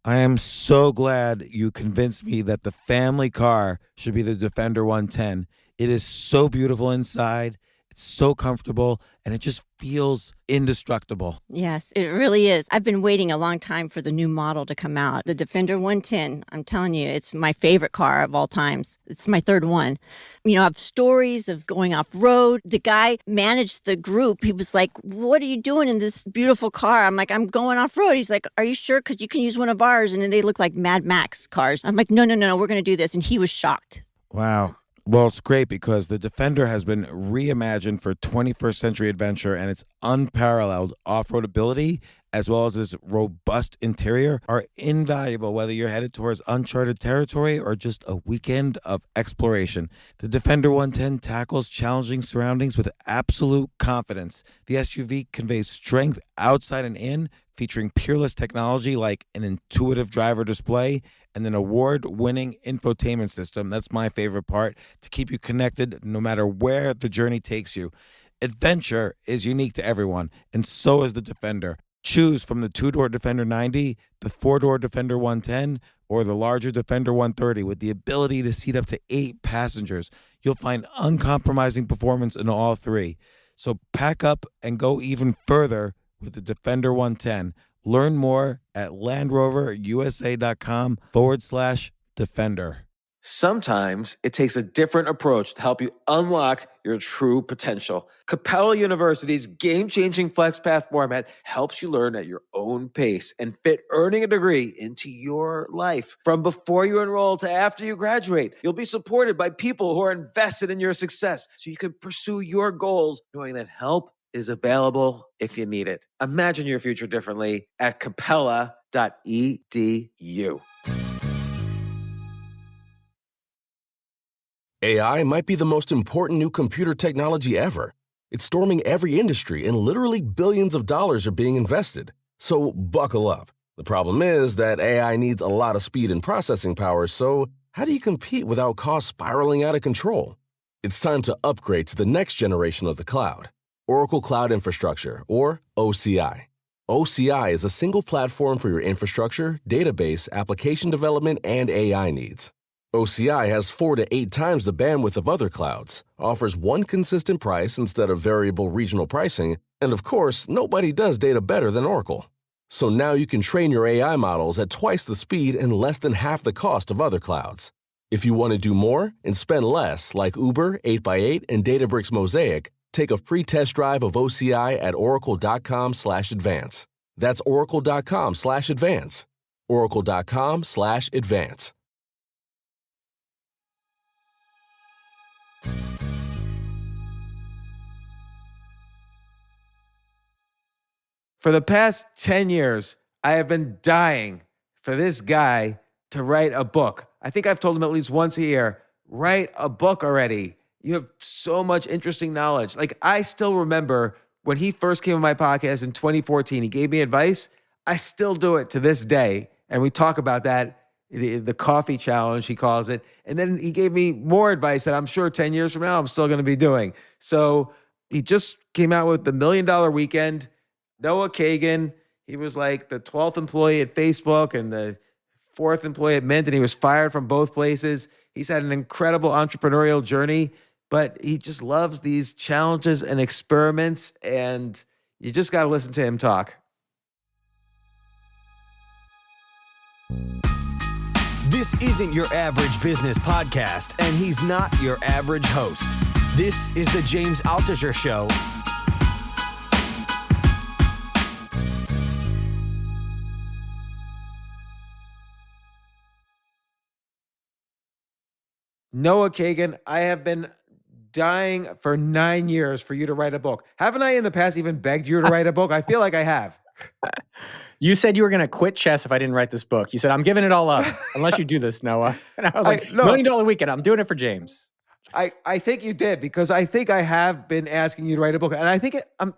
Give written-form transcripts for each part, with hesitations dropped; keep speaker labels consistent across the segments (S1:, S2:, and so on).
S1: I am so glad you convinced me that the family car should be the Defender 110. It is so beautiful inside, it's so comfortable, and it just feels indestructible.
S2: Yes, it really is. I've been waiting a long time for the new model to come out. The Defender 110, I'm telling you, it's my favorite car of all times. It's my third one. You know, I have stories of going off road. The guy managed the group. He was like, "What are you doing in this beautiful car?" I'm like, "I'm going off road." He's like, "Are you sure? Because you can use one of ours." And then they look like Mad Max cars. I'm like, no, we're going to do this. And he was shocked.
S1: Wow. Well, it's great because the Defender has been reimagined for 21st century adventure, and its unparalleled off-road ability as well as its robust interior are invaluable whether you're headed towards uncharted territory or just a weekend of exploration. The Defender 110 tackles challenging surroundings with absolute confidence. The SUV conveys strength outside and in, featuring peerless technology like an intuitive driver display and an award-winning infotainment system. That's my favorite part, to keep you connected no matter where the journey takes you. Adventure is unique to everyone, and so is the Defender. Choose from the two-door Defender 90, the four-door Defender 110, or the larger Defender 130 with the ability to seat up to 8 passengers. You'll find uncompromising performance in all three. So pack up and go even further with the Defender 110. Learn more at LandRoverUSA.com/Defender.
S3: Sometimes it takes a different approach to help you unlock your true potential. Capella University's game-changing FlexPath format helps you learn at your own pace and fit earning a degree into your life. From before you enroll to after you graduate, you'll be supported by people who are invested in your success so you can pursue your goals knowing that help is available if you need it. Imagine your future differently at capella.edu.
S4: AI might be the most important new computer technology ever. It's storming every industry and literally billions of dollars are being invested. So buckle up. The problem is that AI needs a lot of speed and processing power, so how do you compete without costs spiraling out of control? It's time to upgrade to the next generation of the cloud, Oracle Cloud Infrastructure, or OCI. OCI is a single platform for your infrastructure, database, application development, and AI needs. OCI has 4 to 8 times the bandwidth of other clouds, offers one consistent price instead of variable regional pricing, and of course, nobody does data better than Oracle. So now you can train your AI models at twice the speed and less than half the cost of other clouds. If you want to do more and spend less, like Uber, 8x8, and Databricks Mosaic, take a free test drive of OCI at oracle.com/advance. That's oracle.com/advance. oracle.com/advance.
S3: For the past 10 years, I have been dying for this guy to write a book. I think I've told him at least once a year, write a book already. You have so much interesting knowledge. Like, I still remember when he first came on my podcast in 2014, he gave me advice. I still do it to this day. And we talk about that, the coffee challenge, he calls it. And then he gave me more advice that I'm sure 10 years from now, I'm still going to be doing. So he just came out with the $1 Million Weekend. Noah Kagan, he was like the 12th employee at Facebook and the 4th employee at Mint, and he was fired from both places. He's had an incredible entrepreneurial journey, but he just loves these challenges and experiments, and you just got to listen to him talk.
S5: This isn't your average business podcast, and he's not your average host. This is the James Altucher Show.
S3: Noah Kagan, I have been dying for 9 years for you to write a book. Haven't I in the past even begged you to write a book? I feel like I have.
S6: You said you were going to quit chess if I didn't write this book. You said, I'm giving it all up unless you do this, Noah. And I was like, $1 Million Weekend, I'm doing it for James.
S3: I think you did, because I think I have been asking you to write a book. And I think I'm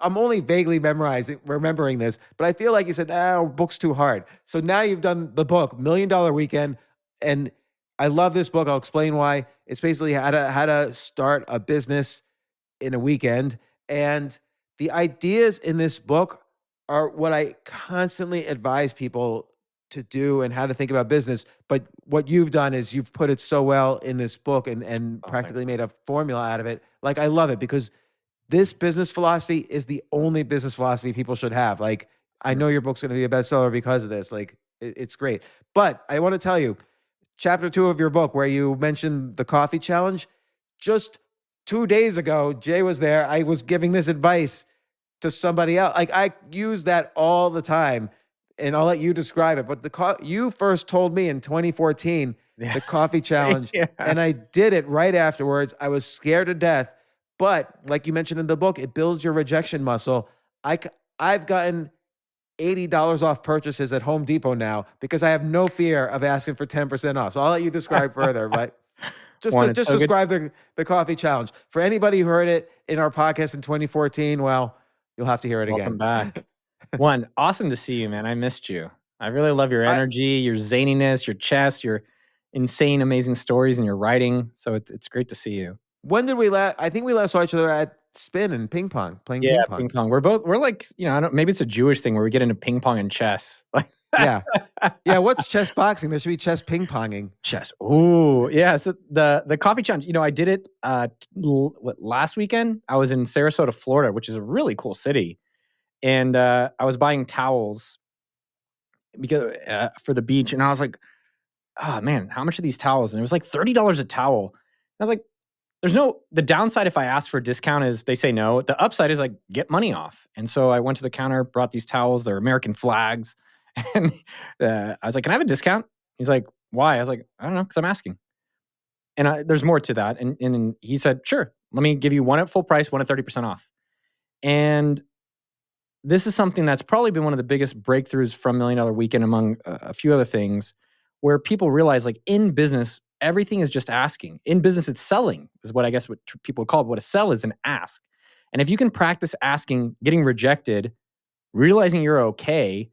S3: only vaguely remembering this, but I feel like you said, book's too hard. So now you've done the book, $1 Million Weekend, and I love this book. I'll explain why. It's basically how to start a business in a weekend. And the ideas in this book are what I constantly advise people to do and how to think about business. But what you've done is you've put it so well in this book and practically made a formula out of it. Like, I love it because this business philosophy is the only business philosophy people should have. Like, I know your book's going to be a bestseller because of this. Like, it's great. But I want to tell you, chapter 2 of your book, where you mentioned the coffee challenge, just 2 days ago, Jay was there. I was giving this advice to somebody else. Like, I use that all the time, and I'll let you describe it. But you first told me in 2014, the coffee challenge, and I did it right afterwards. I was scared to death. But like you mentioned in the book, it builds your rejection muscle. I've gotten $80 off purchases at Home Depot now because I have no fear of asking for 10% off. So I'll let you describe further, but just describe the coffee challenge. For anybody who heard it in our podcast in 2014, well, you'll have to hear it again.
S6: Welcome back. One, awesome to see you, man. I missed you. I really love your energy, your zaniness, your chest, your insane, amazing stories, and your writing. So it's great to see you.
S3: When did we I think we last saw each other at Spin and ping pong, playing ping pong.
S6: We're like, maybe it's a Jewish thing where we get into ping pong and chess. Like,
S3: yeah. What's chess boxing? There should be chess ping ponging.
S6: Chess. Ooh, yeah. So the coffee challenge, I did it last weekend. I was in Sarasota, Florida, which is a really cool city, and I was buying towels because for the beach, and I was like, oh man, how much are these towels? And it was like $30 a towel. I was like, the downside if I ask for a discount is they say no. The upside is like get money off. And so I went to the counter, brought these towels. They're American flags. And I was like, can I have a discount? He's like, why? I was like, I don't know, because I'm asking. And there's more to that. And he said, sure, let me give you one at full price, one at 30% off. And this is something that's probably been one of the biggest breakthroughs from $1 Million Weekend among a few other things, where people realize, like, in business, everything is just asking. In business, it's selling, is what I guess what people would call it. What a sell is, an ask. And if you can practice asking, getting rejected, realizing you're okay,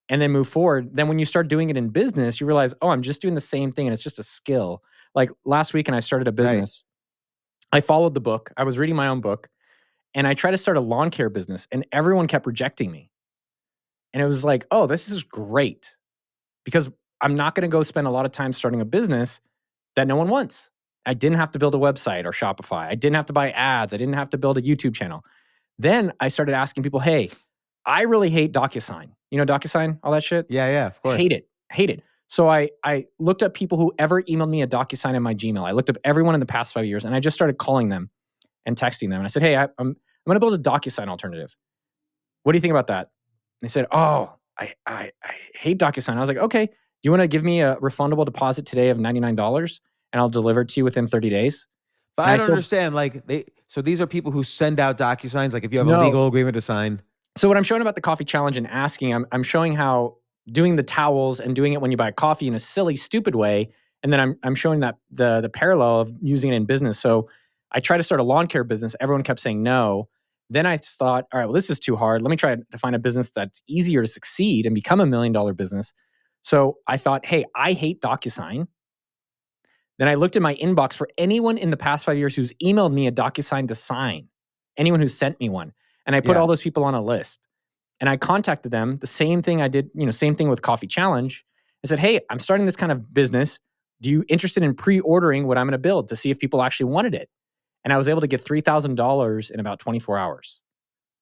S6: and then move forward, then when you start doing it in business, you realize, oh, I'm just doing the same thing and it's just a skill. Like last week, and I started a business. Right. I followed the book. I was reading my own book, and I tried to start a lawn care business, and everyone kept rejecting me. And it was like, oh, this is great, because I'm not going to go spend a lot of time starting a business that no one wants. I didn't have to build a website or Shopify. I didn't have to buy ads. I didn't have to build a YouTube channel. Then I started asking people, hey, I really hate DocuSign. You know DocuSign, all that shit?
S3: Yeah, of course.
S6: Hate it. So I looked up people who ever emailed me a DocuSign in my Gmail. I looked up everyone in the past 5 years, and I just started calling them and texting them. And I said, hey, I'm going to build a DocuSign alternative. What do you think about that? And they said, oh, I hate DocuSign. I was like, okay, do you want to give me a refundable deposit today of $99 and I'll deliver it to you within 30 days?
S3: But I don't understand. Like, so these are people who send out DocuSigns, like if you have a legal agreement to sign.
S6: So what I'm showing about the coffee challenge and asking, I'm showing how doing the towels and doing it when you buy coffee in a silly, stupid way. And then I'm showing that the parallel of using it in business. So I tried to start a lawn care business. Everyone kept saying no. Then I thought, all right, well, this is too hard. Let me try to find a business that's easier to succeed and become $1 million business. So I thought, hey, I hate DocuSign. Then I looked at my inbox for anyone in the past 5 years who's emailed me a DocuSign to sign, anyone who sent me one. And I put all those people on a list. And I contacted them, the same thing I did, same thing with Coffee Challenge. I said, hey, I'm starting this kind of business. Do you interested in pre-ordering what I'm going to build to see if people actually wanted it? And I was able to get $3,000 in about 24 hours.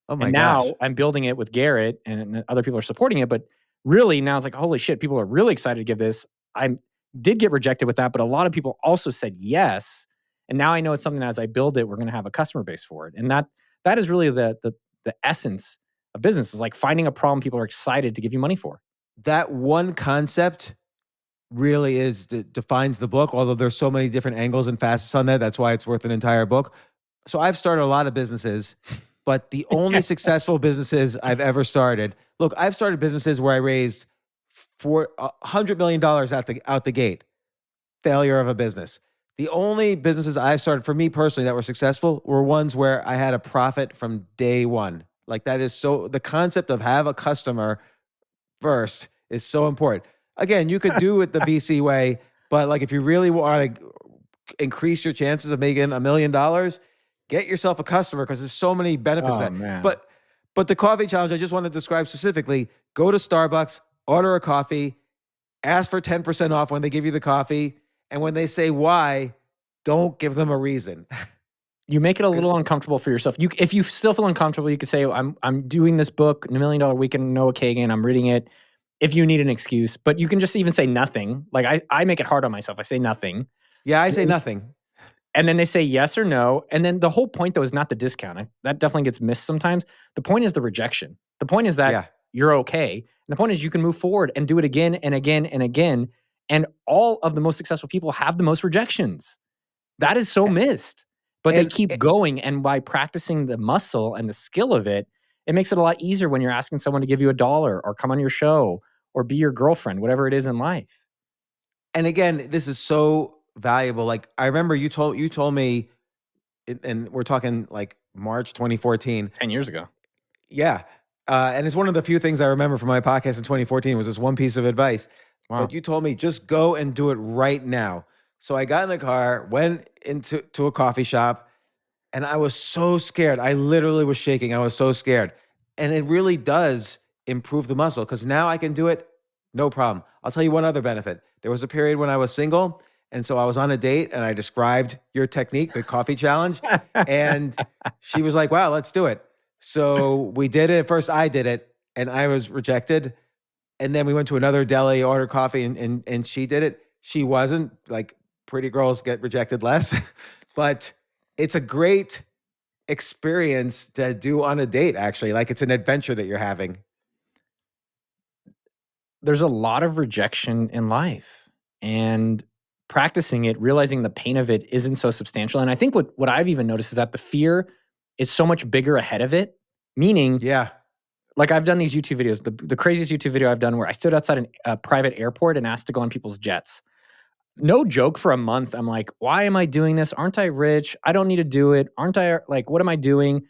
S3: Oh my
S6: gosh. Now I'm building it with Garrett, and other people are supporting it. But really now it's like, holy shit, people are really excited to give this. I did get rejected with that, but a lot of people also said yes. And now I know it's something that as I build it, we're going to have a customer base for it. And that is really the essence of business, is like finding a problem people are excited to give you money for.
S3: That one concept really defines the book, although there's so many different angles and facets on that. That's why it's worth an entire book. So I've started a lot of businesses, but the only successful businesses I've ever started, look, I've started businesses where I raised $100 million out the gate. Failure of a business. The only businesses I've started for me personally that were successful were ones where I had a profit from day one. Like that is so, the concept of have a customer first is so important. Again, you could do it the VC way, but like if you really want to increase your chances of making $1 million, get yourself a customer, because there's so many benefits.
S6: Man.
S3: But the coffee challenge, I just want to describe specifically, go to Starbucks, order a coffee, ask for 10% off when they give you the coffee. And when they say why, don't give them a reason.
S6: You make it a little uncomfortable for yourself. If you still feel uncomfortable, you could say, I'm doing this book, $1 Million Weekend, Noah Kagan, I'm reading it. If you need an excuse, but you can just even say nothing. Like I make it hard on myself. I say nothing.
S3: Yeah, I say nothing.
S6: And then they say yes or no. And then the whole point, though, is not the discount. That definitely gets missed sometimes. The point is the rejection. The point is that you're okay. And the point is you can move forward and do it again and again and again. And all of the most successful people have the most rejections. That is so missed. But they keep going. And by practicing the muscle and the skill of it, it makes it a lot easier when you're asking someone to give you $1 or come on your show or be your girlfriend, whatever it is in life.
S3: And again, this is so valuable. Like I remember you told me, and we're talking like March 2014.
S6: 10 years ago.
S3: Yeah. And it's one of the few things I remember from my podcast in 2014 was this one piece of advice.
S6: Wow.
S3: But you told me, just go and do it right now. So I got in the car, went into a coffee shop, and I was so scared. I literally was shaking. I was so scared. And it really does improve the muscle because now I can do it, no problem. I'll tell you one other benefit. There was a period when I was single, and so I was on a date, and I described your technique, the coffee challenge, and she was like, wow, let's do it. So we did it. At first, I did it, and I was rejected. And then we went to another deli, ordered coffee, and she did it. She wasn't. Like, pretty girls get rejected less. But it's a great experience to do on a date, actually. Like, it's an adventure that you're having.
S6: There's a lot of rejection in life. And practicing it, realizing the pain of it isn't so substantial. And I think what I've even noticed is that the fear is so much bigger ahead of it. Meaning, like I've done these YouTube videos. The craziest YouTube video I've done where I stood outside a private airport and asked to go on people's jets. No joke, for a month, I'm like, why am I doing this? Aren't I rich? I don't need to do it. Aren't I, like, what am I doing?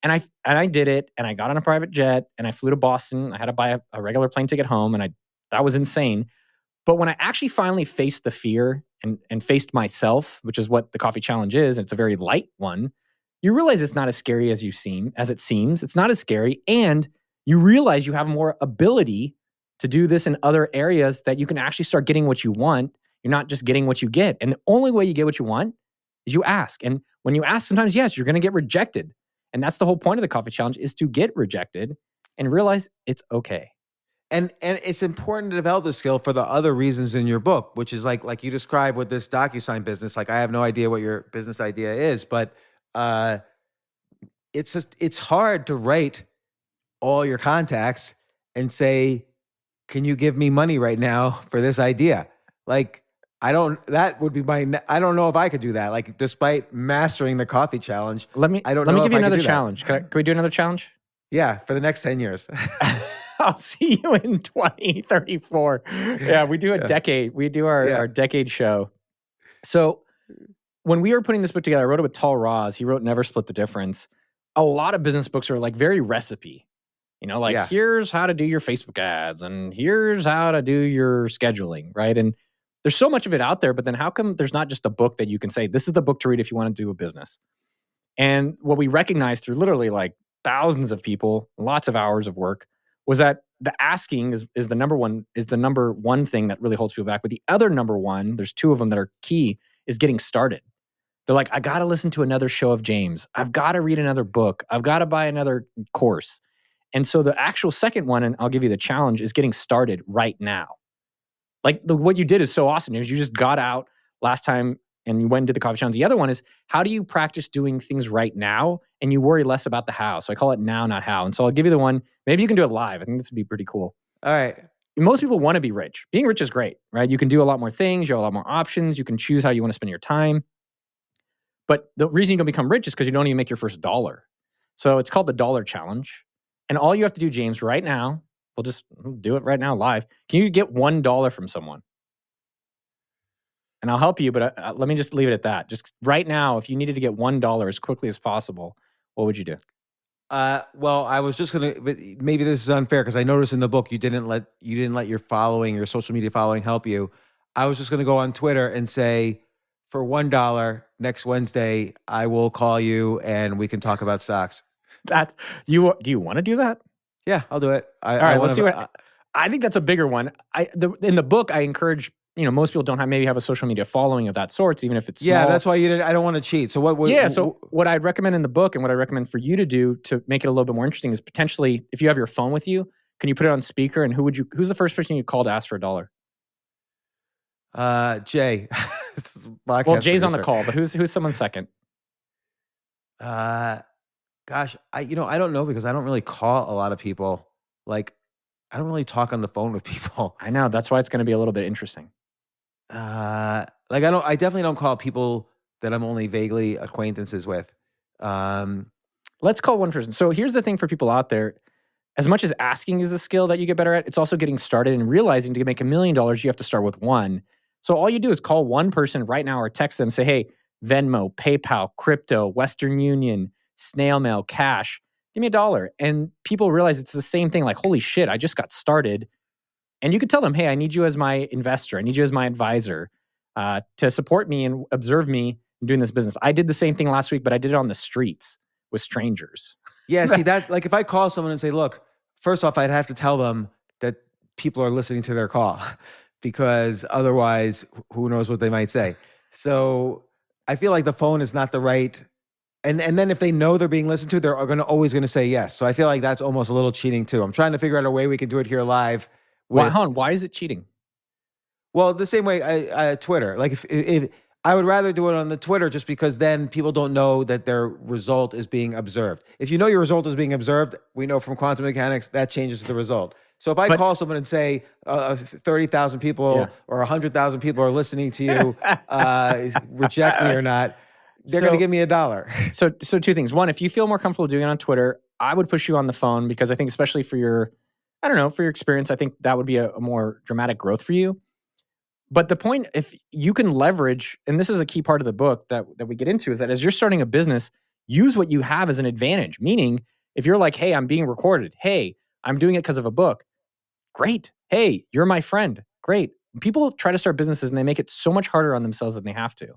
S6: And I did it, and I got on a private jet, and I flew to Boston. I had to buy a regular plane ticket home, and that was insane. But when I actually finally faced the fear and faced myself, which is what the coffee challenge is, and it's a very light one, you realize it's not as scary as it seems. It's not as scary, and you realize you have more ability to do this in other areas that you can actually start getting what you want. You're not just getting what you get. And the only way you get what you want is you ask. And when you ask, sometimes, yes, you're going to get rejected. And that's the whole point of the coffee challenge, is to get rejected and realize it's okay.
S3: And it's important to develop the skill for the other reasons in your book, which is like you described with this DocuSign business. Like, I have no idea what your business idea is, but it's hard to write all your contacts and say, can you give me money right now for this idea? Like, I don't know if I could do that. Like, despite mastering the coffee challenge,
S6: let me give you another challenge. Can we do another challenge?
S3: Yeah, for the next 10 years.
S6: I'll see you in 2034. Yeah, we do a decade. We do our decade show. So when we were putting this book together, I wrote it with Tal Roz. He wrote Never Split the Difference. A lot of business books are like very recipe. Here's how to do your Facebook ads, and here's how to do your scheduling, right? And there's so much of it out there, but then how come there's not just a book that you can say, this is the book to read if you want to do a business? And what we recognized through literally like thousands of people, lots of hours of work, was that the asking is the number one thing that really holds people back. But the other number one, there's two of them that are key, is getting started. They're like, I got to listen to another show of James. I've got to read another book. I've got to buy another course. And so the actual second one, and I'll give you the challenge, is getting started right now. Like what you did is so awesome. You just got out last time and you went and did the coffee challenge. The other one is, how do you practice doing things right now and you worry less about the how? So I call it now, not how. And so I'll give you the one. Maybe you can do it live. I think this would be pretty cool.
S3: All right.
S6: Most people want to be rich. Being rich is great, right? You can do a lot more things. You have a lot more options. You can choose how you want to spend your time. But the reason you don't become rich is because you don't even make your first dollar. So it's called the $1 challenge. And all you have to do, James, right now, we'll just do it right now live. Can you get $1 from someone? And I'll help you, but let me just leave it at that. Just right now, if you needed to get $1 as quickly as possible, what would you do?
S3: Well, I was just gonna, but maybe this is unfair because I noticed in the book you didn't let your following, your social media following, help you. I was just gonna go on Twitter and say, for $1 next Wednesday, I will call you and we can talk about stocks.
S6: Do you want to do that?
S3: Yeah, I'll do it.
S6: All right, let's see what. I think that's a bigger one. In the book, I encourage, most people don't have a social media following of that sorts, even if it's small.
S3: Yeah, that's why I don't want to cheat. So
S6: what I'd recommend in the book and what I recommend for you to do to make it a little bit more interesting is potentially, if you have your phone with you, can you put it on speaker, and who's the first person you'd call to ask for $1?
S3: Jay.
S6: Well, Jay's on the call, but who's someone second?
S3: Gosh, I don't know, because I don't really call a lot of people. Like, I don't really talk on the phone with people.
S6: I know, that's why it's going to be a little bit interesting.
S3: I definitely don't call people that I'm only vaguely acquaintances with.
S6: Let's call one person. So here's the thing for people out there. As much as asking is a skill that you get better at, it's also getting started and realizing to make $1 million, you have to start with one. So all you do is call one person right now or text them, say, hey, Venmo, PayPal, crypto, Western Union, snail mail, cash, give me $1. And people realize it's the same thing, like, holy shit, I just got started. And you could tell them, hey, I need you as my investor. I need you as my advisor to support me and observe me in doing this business. I did the same thing last week, but I did it on the streets with strangers.
S3: Yeah, see, that, like, if I call someone and say, look, first off, I'd have to tell them that people are listening to their call, because otherwise, who knows what they might say. So I feel like the phone is not the right, and then if they know they're being listened to, they're always going to say yes. So I feel like that's almost a little cheating too. I'm trying to figure out a way we can do it here live.
S6: Why is it cheating?
S3: Well, the same way Twitter. Like, if I would rather do it on the Twitter, just because then people don't know that their result is being observed. If you know your result is being observed, we know from quantum mechanics that changes the result. So if I call someone and say 30,000 people or 100,000 people are listening to you, reject me or not, they're going to give me $1.
S6: So two things. One, if you feel more comfortable doing it on Twitter, I would push you on the phone, because I think especially for your experience, I think that would be a more dramatic growth for you. But the point, if you can leverage, and this is a key part of the book that we get into, is that as you're starting a business, use what you have as an advantage. Meaning, if you're like, hey, I'm being recorded. Hey, I'm doing it because of a book. Great. Hey, you're my friend. Great. People try to start businesses and they make it so much harder on themselves than they have to.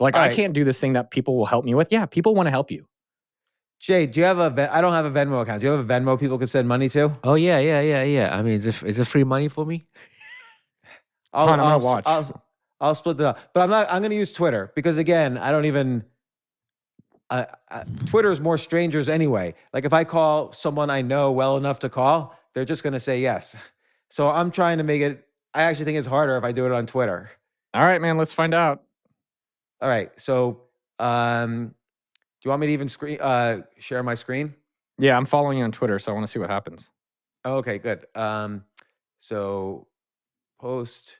S6: Like, I can't do this thing that people will help me with. Yeah, people want to help you.
S3: Jay, do you have I don't have a Venmo account. Do you have a Venmo people could send money to?
S7: Oh, yeah. I mean, is it free money for me?
S3: I'll watch. I'll split it up. But I'm going to use Twitter, because, again, I don't even... Twitter is more strangers anyway. Like, if I call someone I know well enough to call, they're just going to say yes. So I'm trying to make it... I actually think it's harder if I do it on Twitter.
S6: All right, man. Let's find out.
S3: All right. So do you want me to even share my screen?
S6: Yeah, I'm following you on Twitter, so I want to see what happens.
S3: Oh, okay, good. So post...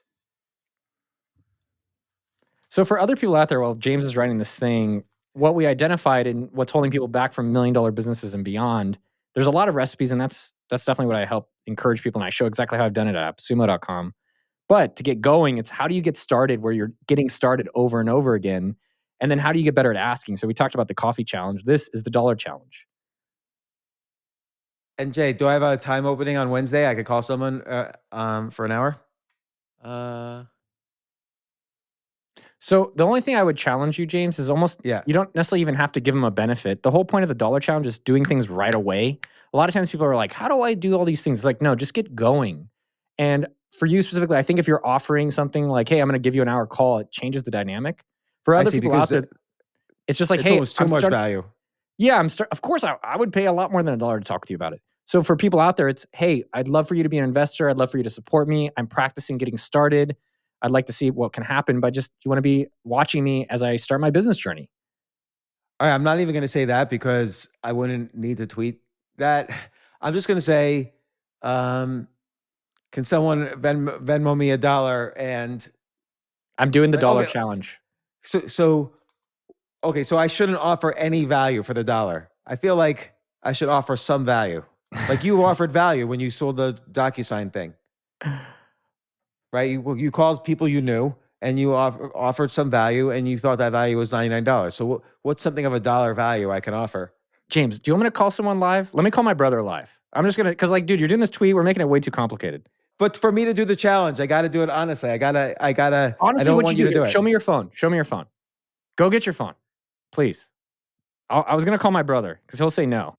S6: So for other people out there, while James is writing this thing, what we identified and what's holding people back from $1 million businesses and beyond, there's a lot of recipes, and that's definitely what I help encourage people, and I show exactly how I've done it at AppSumo.com. But to get going, it's how do you get started where you're getting started over and over again, and then how do you get better at asking? So we talked about the coffee challenge. This is the $1 challenge.
S3: And Jay, do I have a time opening on Wednesday? I could call someone for an hour?
S6: So the only thing I would challenge you, James, is you don't necessarily even have to give them a benefit. The whole point of the $1 challenge is doing things right away. A lot of times people are like, how do I do all these things? It's like, no, just get going. And for you specifically, I think if you're offering something like, hey, I'm going to give you an hour call, it changes the dynamic. For other people out there, it's just like, hey,
S3: it's too much value.
S6: Yeah, of course, I would pay a lot more than $1 to talk with you about it. So for people out there, it's, hey, I'd love for you to be an investor. I'd love for you to support me. I'm practicing getting started. I'd like to see what can happen, but just you want to be watching me as I start my business journey.
S3: All right, I'm not even going to say that, because I wouldn't need to tweet that. I'm just going to say, can someone Venmo me $1? And
S6: I'm doing the $1 challenge.
S3: So I shouldn't offer any value for the $1. I feel like I should offer some value. Like you offered value when you sold the DocuSign thing. Right? You called people you knew, and you offered some value, and you thought that value was $99. So what's something of $1 value I can offer?
S6: James, do you want me to call someone live? Let me call my brother live. I'm just going to, because like, dude, you're doing this tweet. We're making it way too complicated.
S3: But for me to do the challenge, I got to do it honestly. I gotta.
S6: Honestly,
S3: I don't
S6: what
S3: want
S6: you
S3: to do it.
S6: Show me your phone. Show me your phone. Go get your phone, please. I was going to call my brother because he'll say no.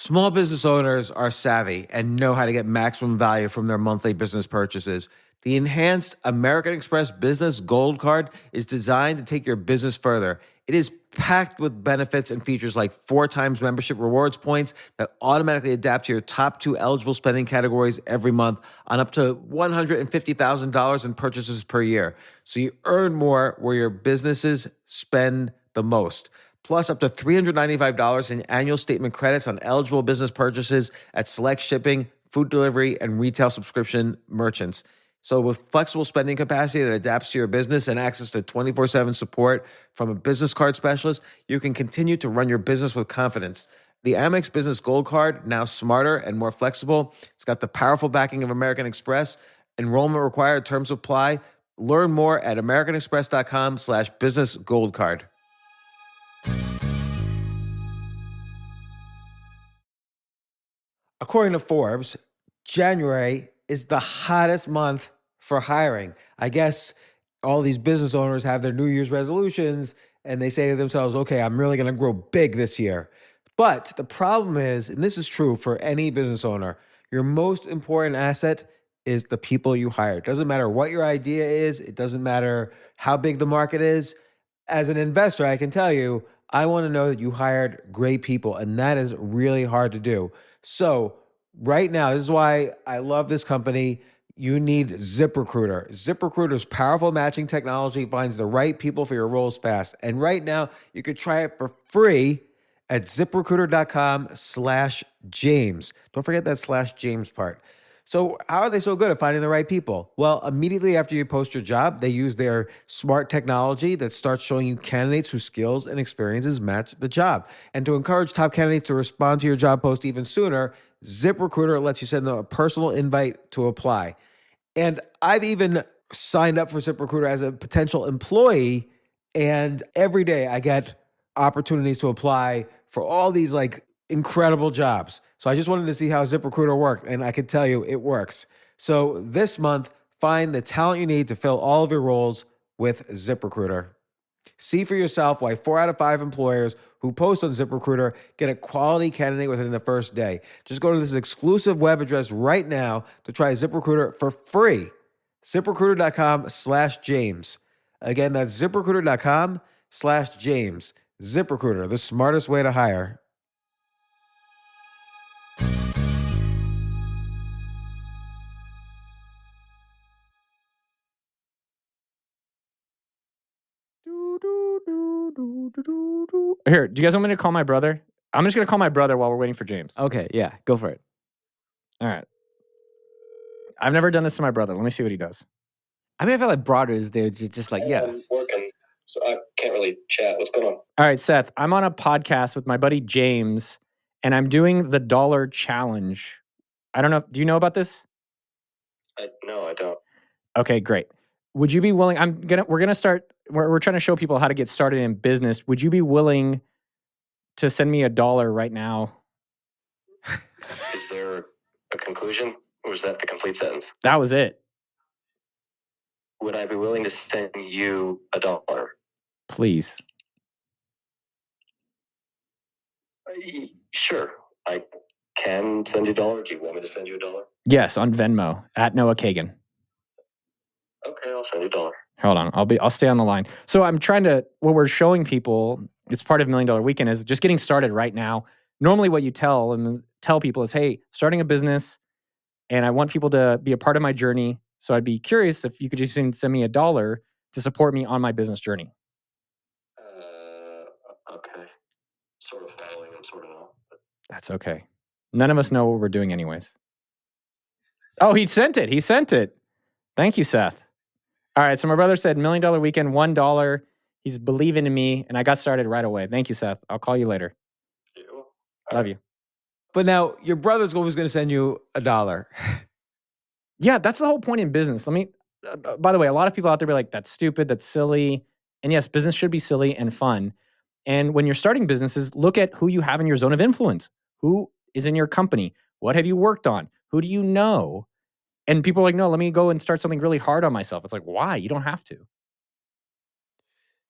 S3: Small business owners are savvy and know how to get maximum value from their monthly business purchases. The enhanced American Express Business Gold Card is designed to take your business further. It is packed with benefits and features like 4 times membership rewards points that automatically adapt to your top 2 eligible spending categories every month on up to $150,000 in purchases per year. So you earn more where your businesses spend the most. Plus up to $395 in annual statement credits on eligible business purchases at select shipping, food delivery, and retail subscription merchants. So with flexible spending capacity that adapts to your business and access to 24/7 support from a business card specialist, you can continue to run your business with confidence. The Amex Business Gold Card, now smarter and more flexible. It's got the powerful backing of American Express. Enrollment required, terms apply. Learn more at americanexpress.com/business gold card. According to Forbes, January is the hottest month for hiring. I guess all these business owners have their New Year's resolutions and they say to themselves, okay, I'm really going to grow big this year. But the problem is, and this is true for any business owner, your most important asset is the people you hire. It doesn't matter what your idea is, it doesn't matter how big the market is. As an investor, I can tell you, I want to know that you hired great people, and that is really hard to do. So, right now, this is why I love this company. You need ZipRecruiter. ZipRecruiter's powerful matching technology finds the right people for your roles fast. And right now, you can try it for free at ziprecruiter.com/James. Don't forget that /James part. So how are they so good at finding the right people? Well, immediately after you post your job, they use their smart technology that starts showing you candidates whose skills and experiences match the job. And to encourage top candidates to respond to your job post even sooner, ZipRecruiter lets you send them a personal invite to apply. And I've even signed up for ZipRecruiter as a potential employee, and every day I get opportunities to apply for all these like incredible jobs. So I just wanted to see how ZipRecruiter worked, and I can tell you it works. So this month, find the talent you need to fill all of your roles with ZipRecruiter. See for yourself why 4 out of 5 employers who post on ZipRecruiter get a quality candidate within the first day. Just go to this exclusive web address right now to try ZipRecruiter for free. ZipRecruiter.com/James. Again, that's ZipRecruiter.com/James. ZipRecruiter, the smartest way to hire.
S6: Here, do you guys want me to call my brother? I'm just going to call my brother while we're waiting for James.
S7: Okay, yeah, go for it.
S6: All right. I've never done this to my brother. Let me see what he does.
S7: I mean, I feel like brothers, they're just like, yeah.
S8: I'm working, so I can't really chat. What's going on?
S6: All right, Seth, I'm on a podcast with my buddy James, and I'm doing the dollar challenge. I don't know. Do you know about this?
S8: No, I don't.
S6: Okay, great. Would you be willing? We're gonna start. We're trying to show people how to get started in business. Would you be willing to send me $1 right now?
S8: Is there a conclusion, or is that the complete sentence?
S6: That was it.
S8: Would I be willing to send you $1?
S6: Please.
S8: Sure, I can send you $1. Do you want me to send you $1?
S6: Yes, on Venmo at Noah Kagan.
S8: Okay, I'll send you $1.
S6: Hold on. I'll stay on the line. So I'm trying to, what we're showing people, it's part of $1 Million Weekend, is just getting started right now. Normally what you tell people is, hey, starting a business, and I want people to be a part of my journey. So I'd be curious if you could just send me $1 to support me on my business journey.
S8: Okay. Sort of following and sort of not.
S6: That's okay. None of us know what we're doing anyways. Oh, he sent it. Thank you, Seth. All right, so my brother said $1 Million Weekend, $1. He's believing in me, and I got started right away. Thank you, Seth. I'll call you later. Love you.
S3: But now your brother's always going to send you $1.
S6: Yeah, that's the whole point in business. By the way, a lot of people out there be like, that's stupid, that's silly. And yes, business should be silly and fun. And when you're starting businesses, look at who you have in your zone of influence. Who is in your company? What have you worked on? Who do you know? And people are like, no, let me go and start something really hard on myself. It's like, why? You don't have to.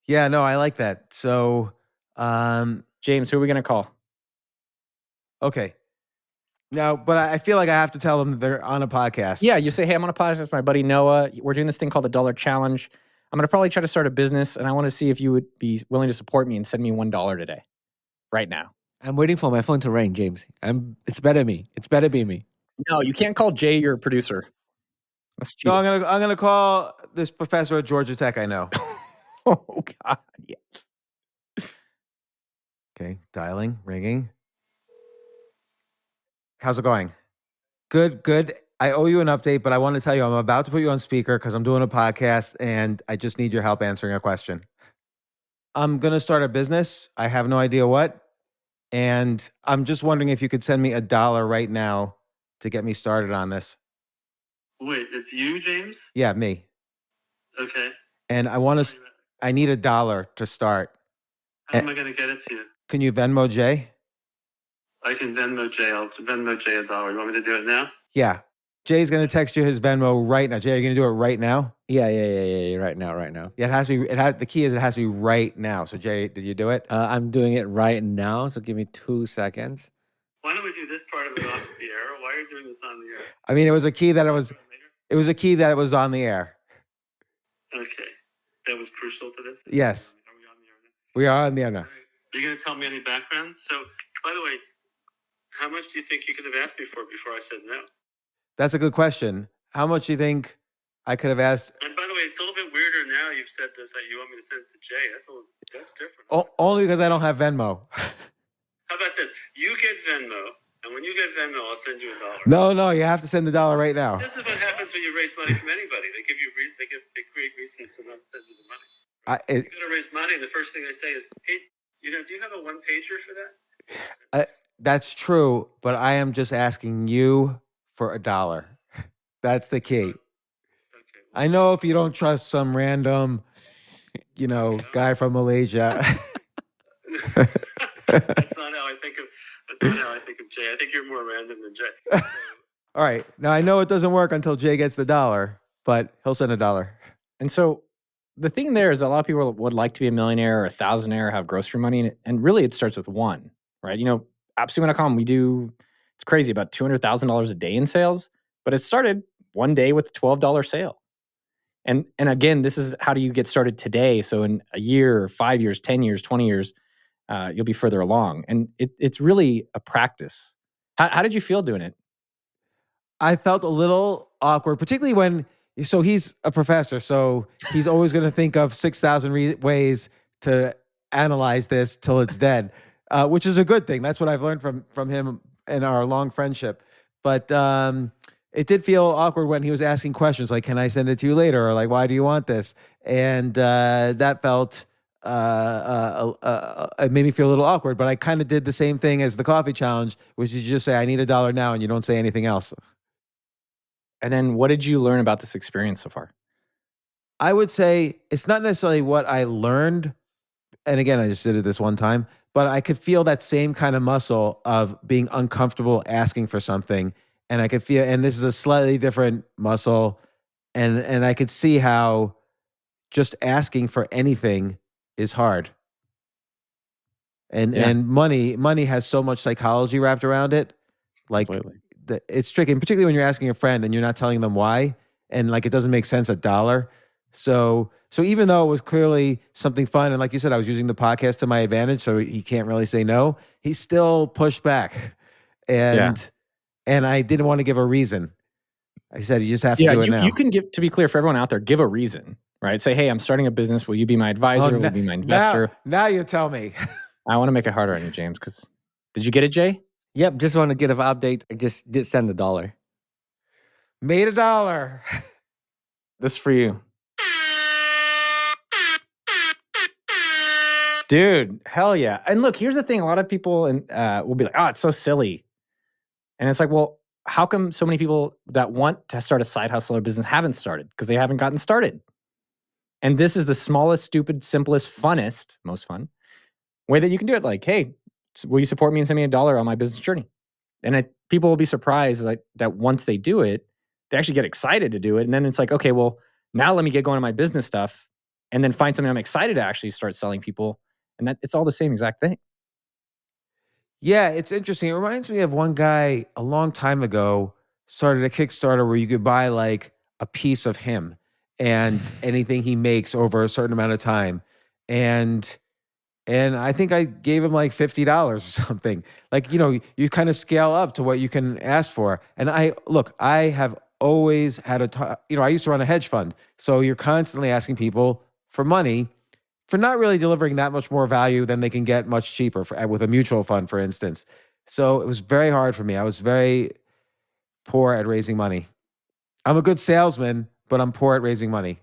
S3: Yeah, no, I like that. So,
S6: James, who are we going to call?
S3: okay. No, but I feel like I have to tell them that they're on a podcast.
S6: Yeah, you say, hey, I'm on a podcast with my buddy Noah. We're doing this thing called the $1 Challenge. I'm going to probably try to start a business, and I want to see if you would be willing to support me and send me $1 today, right now.
S7: I'm waiting for my phone to ring, James. It's better me. It's better be me.
S6: No, you can't call Jay your producer. That's cheating.
S3: No, I'm gonna call this professor at Georgia Tech I know.
S6: Oh, God, yes.
S3: Okay, dialing, ringing. How's it going? Good. I owe you an update, but I want to tell you I'm about to put you on speaker because I'm doing a podcast and I just need your help answering a question. I'm going to start a business. I have no idea what. And I'm just wondering if you could send me $1 right now to get me started on this.
S9: Wait, it's you, James?
S3: Yeah, me.
S9: Okay.
S3: And I need $1 to start.
S9: How am I going to get it to you?
S3: Can you Venmo Jay?
S9: I can Venmo Jay. I'll Venmo Jay $1. You want me to do it now?
S3: Yeah. Jay's going to text you his Venmo right now. Jay, are you going to do it right now?
S7: Yeah. Right now.
S3: Yeah, it has to be. The key is it has to be right now. So Jay, did you do it?
S7: I'm doing it right now. So give me 2 seconds.
S9: Why don't we do this part of it off the air? Why are you doing this on the air?
S3: I mean, it was a key that on the air.
S9: Okay. That was crucial to this?
S3: Yes.
S9: Are we on the air now?
S3: We are on the air now.
S9: All right. Are you going to tell me any background? So, by the way, how much do you think you could have asked me for before I said no?
S3: That's a good question. How much do you think I could have asked?
S9: And by the way, it's a little bit weirder now you've said this that you want me to send it to Jay. That's different.
S3: Only because I don't have Venmo.
S9: How about this? You get Venmo, and when you get Venmo, I'll send you $1.
S3: No, you have to send the $1 right now.
S9: This is what happens when you raise money from anybody. They give you reason. They create reasons to not send you the money. You go to raise money, and the first thing they say is, "Hey, do you have a one pager for that?"
S3: That's true, but I am just asking you for $1. That's the key.
S9: Okay.
S3: I know if you don't trust some random, guy from Malaysia.
S9: That's not how I think of Jay. I think you're more random than Jay.
S3: All right. Now I know it doesn't work until Jay gets the $1, but he'll send $1.
S6: And so the thing there is a lot of people would like to be a millionaire or a thousandaire, have grocery money. And really it starts with one, right? AppSumo.com, it's crazy, about $200,000 a day in sales, but it started one day with a $12 sale. And again, this is how do you get started today? So in a year, 5 years, 10 years, 20 years, you'll be further along. And it's really a practice. How did you feel doing it?
S3: I felt a little awkward, particularly so he's a professor, so he's always going to think of 6,000 ways to analyze this till it's dead, which is a good thing. That's what I've learned from him in our long friendship. But it did feel awkward when he was asking questions like, can I send it to you later? Or like, why do you want this? And that felt, it made me feel a little awkward, but I kind of did the same thing as the coffee challenge, which is you just say, I need $1 now, and you don't say anything else.
S6: And then what did you learn about this experience so far?
S3: I would say it's not necessarily what I learned. And again, I just did it this one time, but I could feel that same kind of muscle of being uncomfortable asking for something. And I could feel, and this is a slightly different muscle. And I could see how just asking for anything is hard. And money has so much psychology wrapped around it. Like,
S6: Completely.
S3: it's tricky, and particularly when you're asking a friend and you're not telling them why, and like it doesn't make sense $1. So even though it was clearly something fun, and like you said, I was using the podcast to my advantage, so he can't really say no. He still pushed back, and I didn't want to give a reason. I said, you just have to do it now.
S6: You can give, to be clear for everyone out there, give a reason, right? Say, hey, I'm starting a business. Will you be my advisor? Will you be my investor?
S3: Now you tell me.
S6: I want to make it harder on you, James, because did you get it, Jay?
S7: Yep. Just want to get an update. I just did send $1.
S3: Made $1.
S6: This is for you. Dude, hell yeah. And look, here's the thing. A lot of people will be like, oh, it's so silly. And it's like, well, how come so many people that want to start a side hustle or business haven't started? Because they haven't gotten started. And this is the smallest, stupid, simplest, funnest, most fun way that you can do it. Like, hey, will you support me and send me $1 on my business journey? And people will be surprised that once they do it, they actually get excited to do it. And then it's like, okay, well, now let me get going on my business stuff and then find something I'm excited to actually start selling people. And that it's all the same exact thing.
S3: Yeah, it's interesting. It reminds me of one guy a long time ago started a Kickstarter where you could buy like a piece of him and anything he makes over a certain amount of time. And I think I gave him like $50 or something. Like, you kind of scale up to what you can ask for. And I have always had I used to run a hedge fund. So you're constantly asking people for money for not really delivering that much more value than they can get much cheaper with a mutual fund, for instance. So it was very hard for me. I was very poor at raising money. I'm a good salesman, but I'm poor at raising money.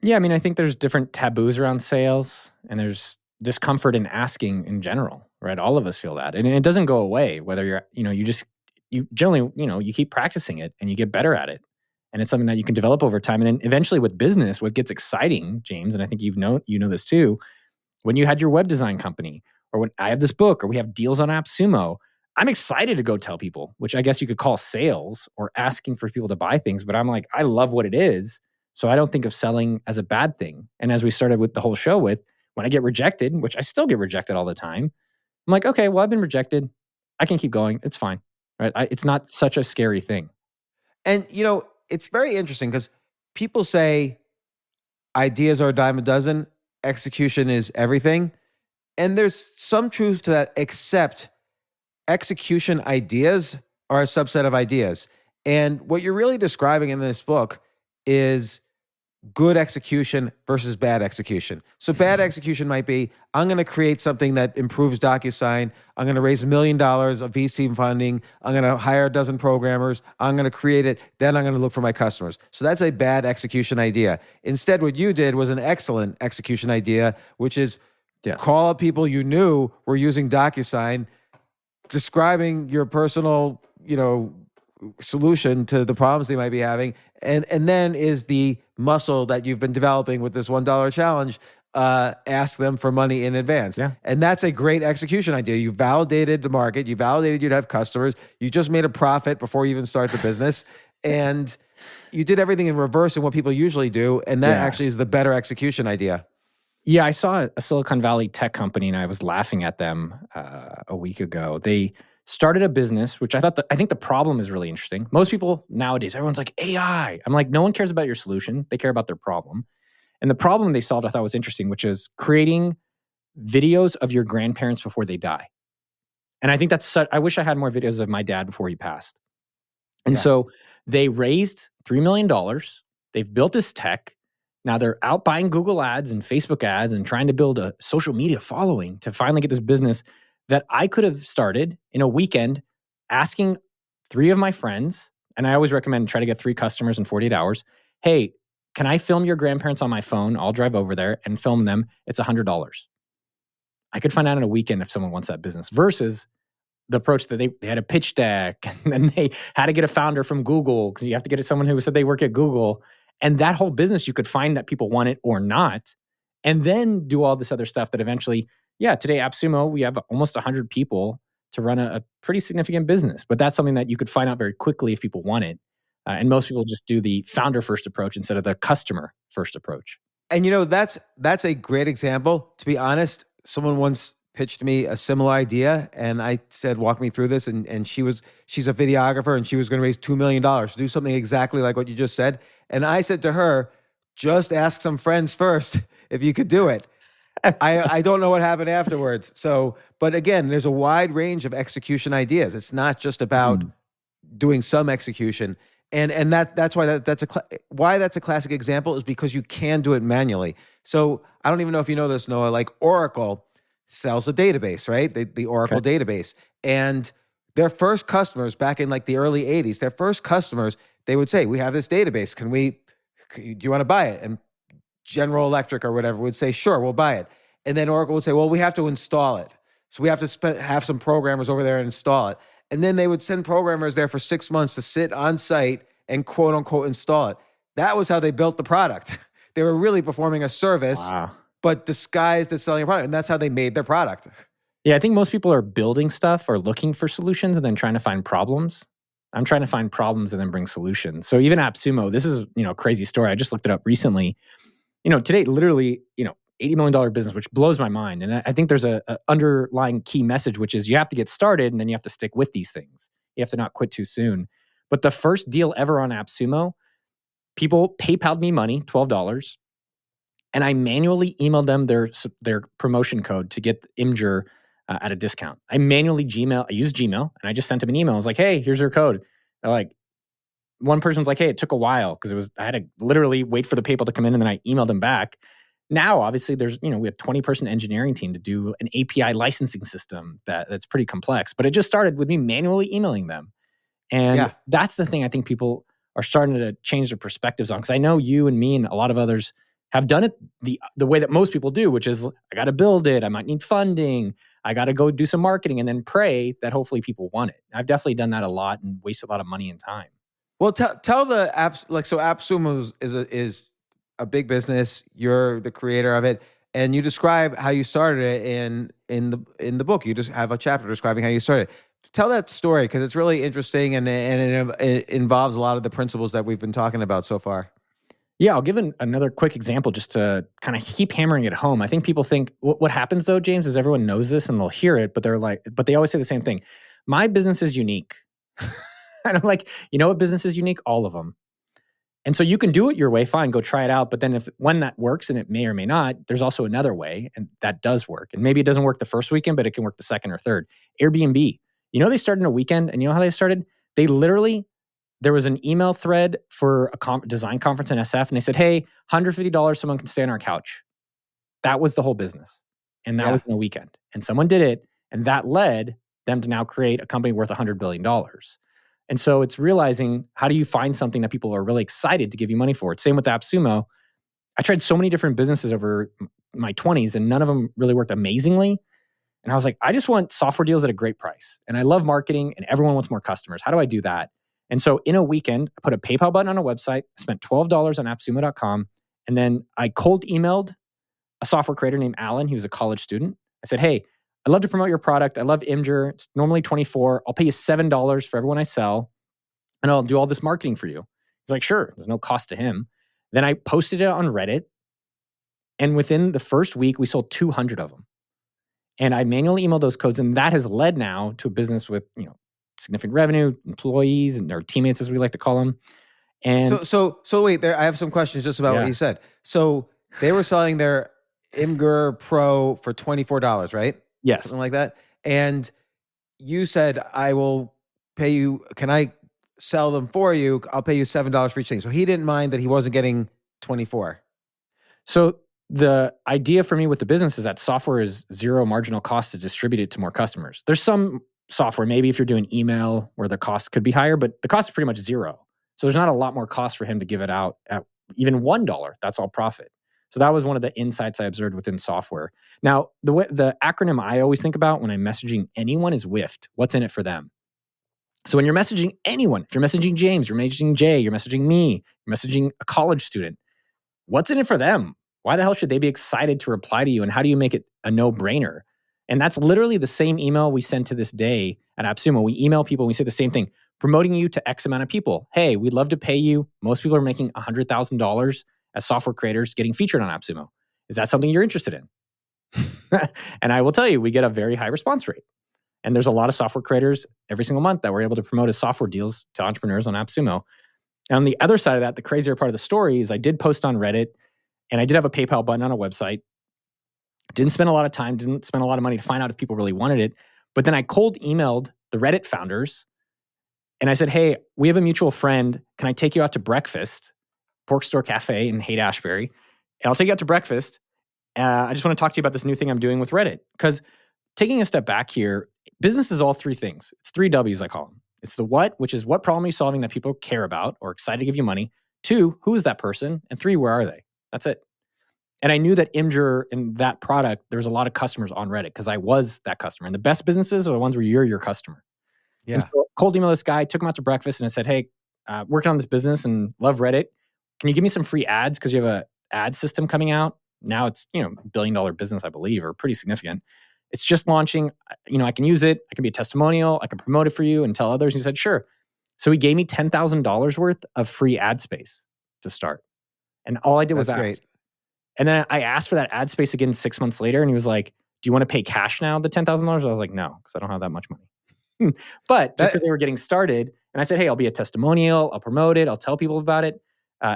S6: Yeah, I mean, I think there's different taboos around sales, and there's discomfort in asking in general, right? All of us feel that. And it doesn't go away, whether you generally, you keep practicing it and you get better at it. And it's something that you can develop over time. And then eventually with business, what gets exciting, James, and I think you know this too, when you had your web design company, or when I have this book, or we have deals on AppSumo, I'm excited to go tell people, which I guess you could call sales or asking for people to buy things. But I'm like, I love what it is. So I don't think of selling as a bad thing. And as we started with the whole show with, when I get rejected, which I still get rejected all the time, I'm like, okay, well, I've been rejected. I can keep going. It's fine. Right? It's not such a scary thing.
S3: And, it's very interesting because people say ideas are a dime a dozen, execution is everything. And there's some truth to that, except execution ideas are a subset of ideas. And what you're really describing in this book is good execution versus bad execution. So bad execution might be, I'm going to create something that improves DocuSign. I'm going to raise $1 million of VC funding. I'm going to hire a dozen programmers. I'm going to create it. Then I'm going to look for my customers. So that's a bad execution idea. Instead, what you did was an excellent execution idea, which is call up people you knew were using DocuSign, describing your personal, solution to the problems they might be having. And then is the muscle that you've been developing with this $1 challenge, ask them for money in advance.
S6: Yeah.
S3: And that's a great execution idea. You validated the market. You validated you'd have customers. You just made a profit before you even start the business. And you did everything in reverse of what people usually do. And that actually is the better execution idea.
S6: Yeah, I saw a Silicon Valley tech company and I was laughing at them a week ago. They started a business, which I think the problem is really interesting. Most people nowadays, everyone's like, AI. I'm like, no one cares about your solution. They care about their problem. And the problem they solved, I thought was interesting, which is creating videos of your grandparents before they die. And I think I wish I had more videos of my dad before he passed. And so they raised $3 million. They've built this tech. Now they're out buying Google ads and Facebook ads and trying to build a social media following to finally get this business that I could have started in a weekend asking 3 of my friends, and I always recommend try to get 3 customers in 48 hours. Hey, can I film your grandparents on my phone? I'll drive over there and film them. It's $100. I could find out in a weekend if someone wants that business versus the approach that they had a pitch deck and then they had to get a founder from Google because you have to get someone who said they work at Google. And that whole business, you could find that people want it or not, and then do all this other stuff that eventually, today AppSumo, we have almost 100 people to run a pretty significant business. But that's something that you could find out very quickly if people want it. And most people just do the founder first approach instead of the customer first approach.
S3: And that's a great example. To be honest, someone once pitched me a similar idea and I said, walk me through this. And she's a videographer and she was going to raise $2 million to do something exactly like what you just said. And I said to her, just ask some friends first if you could do it. I don't know what happened afterwards. So, but again, there's a wide range of execution ideas. It's not just about doing some execution. And that's why that's a classic example is because you can do it manually. So I don't even know if you know this, Noah, like Oracle sells a database, right? The Oracle database. And their first customers back in like the early 80s, their first customers, they would say, we have this database. Do you want to buy it? And General Electric or whatever would say, sure, we'll buy it. And then Oracle would say, well, we have to install it. So we have to have some programmers over there and install it. And then they would send programmers there for 6 months to sit on site and quote unquote install it. That was how they built the product. They were really performing a service, but disguised as selling a product. And that's how they made their product.
S6: Yeah, I think most people are building stuff or looking for solutions and then trying to find problems. I'm trying to find problems and then bring solutions. So even AppSumo, this is, a crazy story. I just looked it up recently. Today, literally, $80 million business, which blows my mind. And I think there's a underlying key message, which is you have to get started and then you have to stick with these things. You have to not quit too soon. But the first deal ever on AppSumo, people PayPal'd me money, $12, and I manually emailed them their promotion code to get Imgur at a discount. I used Gmail, and I just sent them an email. I was like, hey, here's your code. They're like, one person was like, hey, it took a while because I had to literally wait for the PayPal to come in, and then I emailed them back. Now, obviously, we have 20-person engineering team to do an API licensing system that's pretty complex. But it just started with me manually emailing them. And that's the thing I think people are starting to change their perspectives on. Because I know you and me and a lot of others have done it the way that most people do, which is I got to build it. I might need funding. I got to go do some marketing and then pray that hopefully people want it. I've definitely done that a lot and wasted a lot of money and time.
S3: Well, tell the apps, so AppSumo is a big business. You're the creator of it, and you describe how you started it in the book. You just have a chapter describing how you started. Tell that story because it's really interesting and it involves a lot of the principles that we've been talking about so far.
S6: Yeah, I'll give another quick example just to kind of keep hammering it home. I think people think what happens though, James, is everyone knows this and they'll hear it, but they always say the same thing. My business is unique. And I'm like, you know what business is unique? All of them. And so you can do it your way, fine, go try it out. But then when that works, and it may or may not, there's also another way, and that does work. And maybe it doesn't work the first weekend, but it can work the second or third. Airbnb. They started in a weekend, and you know how they started? They literally, there was an email thread for a design conference in SF, and they said, hey, $150, someone can stay on our couch. That was the whole business. And that was in a weekend. And someone did it, and that led them to now create a company worth $100 billion. And so it's realizing, how do you find something that people are really excited to give you money for? It's same with AppSumo. I tried so many different businesses over my 20s, and none of them really worked amazingly. And I was like, I just want software deals at a great price. And I love marketing, and everyone wants more customers. How do I do that? And so in a weekend, I put a PayPal button on a website, spent $12 on AppSumo.com, and then I cold emailed a software creator named Alan. He was a college student. I said, hey, I'd love to promote your product. I love Imgur. It's normally $24. I'll pay you $7 for everyone I sell, and I'll do all this marketing for you. He's like, sure. There's no cost to him. Then I posted it on Reddit, and within the first week, we sold 200 of them. And I manually emailed those codes, and that has led now to a business with significant revenue, employees, and their teammates, as we like to call them. And
S3: so wait, there I have some questions just about what you said. So they were selling their Imgur Pro for $24, right?
S6: Yes.
S3: Something like that. And you said, I will pay you, can I sell them for you? I'll pay you $7 for each thing. So he didn't mind that he wasn't getting 24.
S6: So the idea for me with the business is that software is zero marginal cost to distribute it to more customers. There's some software, maybe if you're doing email, where the cost could be higher, but the cost is pretty much zero. So there's not a lot more cost for him to give it out at even $1. That's all profit. So that was one of the insights I observed within software. Now, the acronym I always think about when I'm messaging anyone is WIFT. What's in it for them? So when you're messaging anyone, if you're messaging James, you're messaging Jay, you're messaging me, you're messaging a college student, what's in it for them? Why the hell should they be excited to reply to you? And how do you make it a no-brainer? And that's literally the same email we send to this day at AppSumo. We email people and we say the same thing, promoting you to X amount of people. Hey, we'd love to pay you. Most people are making $100,000 as software creators getting featured on AppSumo. Is that something you're interested in? And I will tell you, we get a very high response rate. And there's a lot of software creators every single month that we're able to promote as software deals to entrepreneurs on AppSumo. And on the other side of that, the crazier part of the story is I did post on Reddit, and I did have a PayPal button on a website. Didn't spend a lot of time, didn't spend a lot of money to find out if people really wanted it. But then I cold emailed the Reddit founders, and I said, hey, we have a mutual friend. Can I take you out to breakfast? Pork Store Cafe in Haight-Ashbury. And I'll take you out to breakfast. I just want to talk to you about this new thing I'm doing with Reddit. Because taking a step back here, business is all three things. It's 3 W's, I call them. It's the what, which is what problem are you solving that people care about or excited to give you money. 2, who is that person? And 3, where are they? That's it. And I knew that Imgur and that product, there's a lot of customers on Reddit because I was that customer. And the best businesses are the ones where you're your customer. Yeah. And so cold email this guy, took him out to breakfast, and I said, hey, working on this business and love Reddit. Can you give me some free ads? Because you have a ad system coming out. Now it's, $1 billion business, I believe, or pretty significant. It's just launching. I can use it. I can be a testimonial. I can promote it for you and tell others. And he said, sure. So he gave me $10,000 worth of free ad space to start. And all I did was ask. Great. And then I asked for that ad space again 6 months later, and he was like, do you want to pay cash now, the $10,000? I was like, no, because I don't have that much money. But just because they were getting started, and I said, hey, I'll be a testimonial, I'll promote it, I'll tell people about it.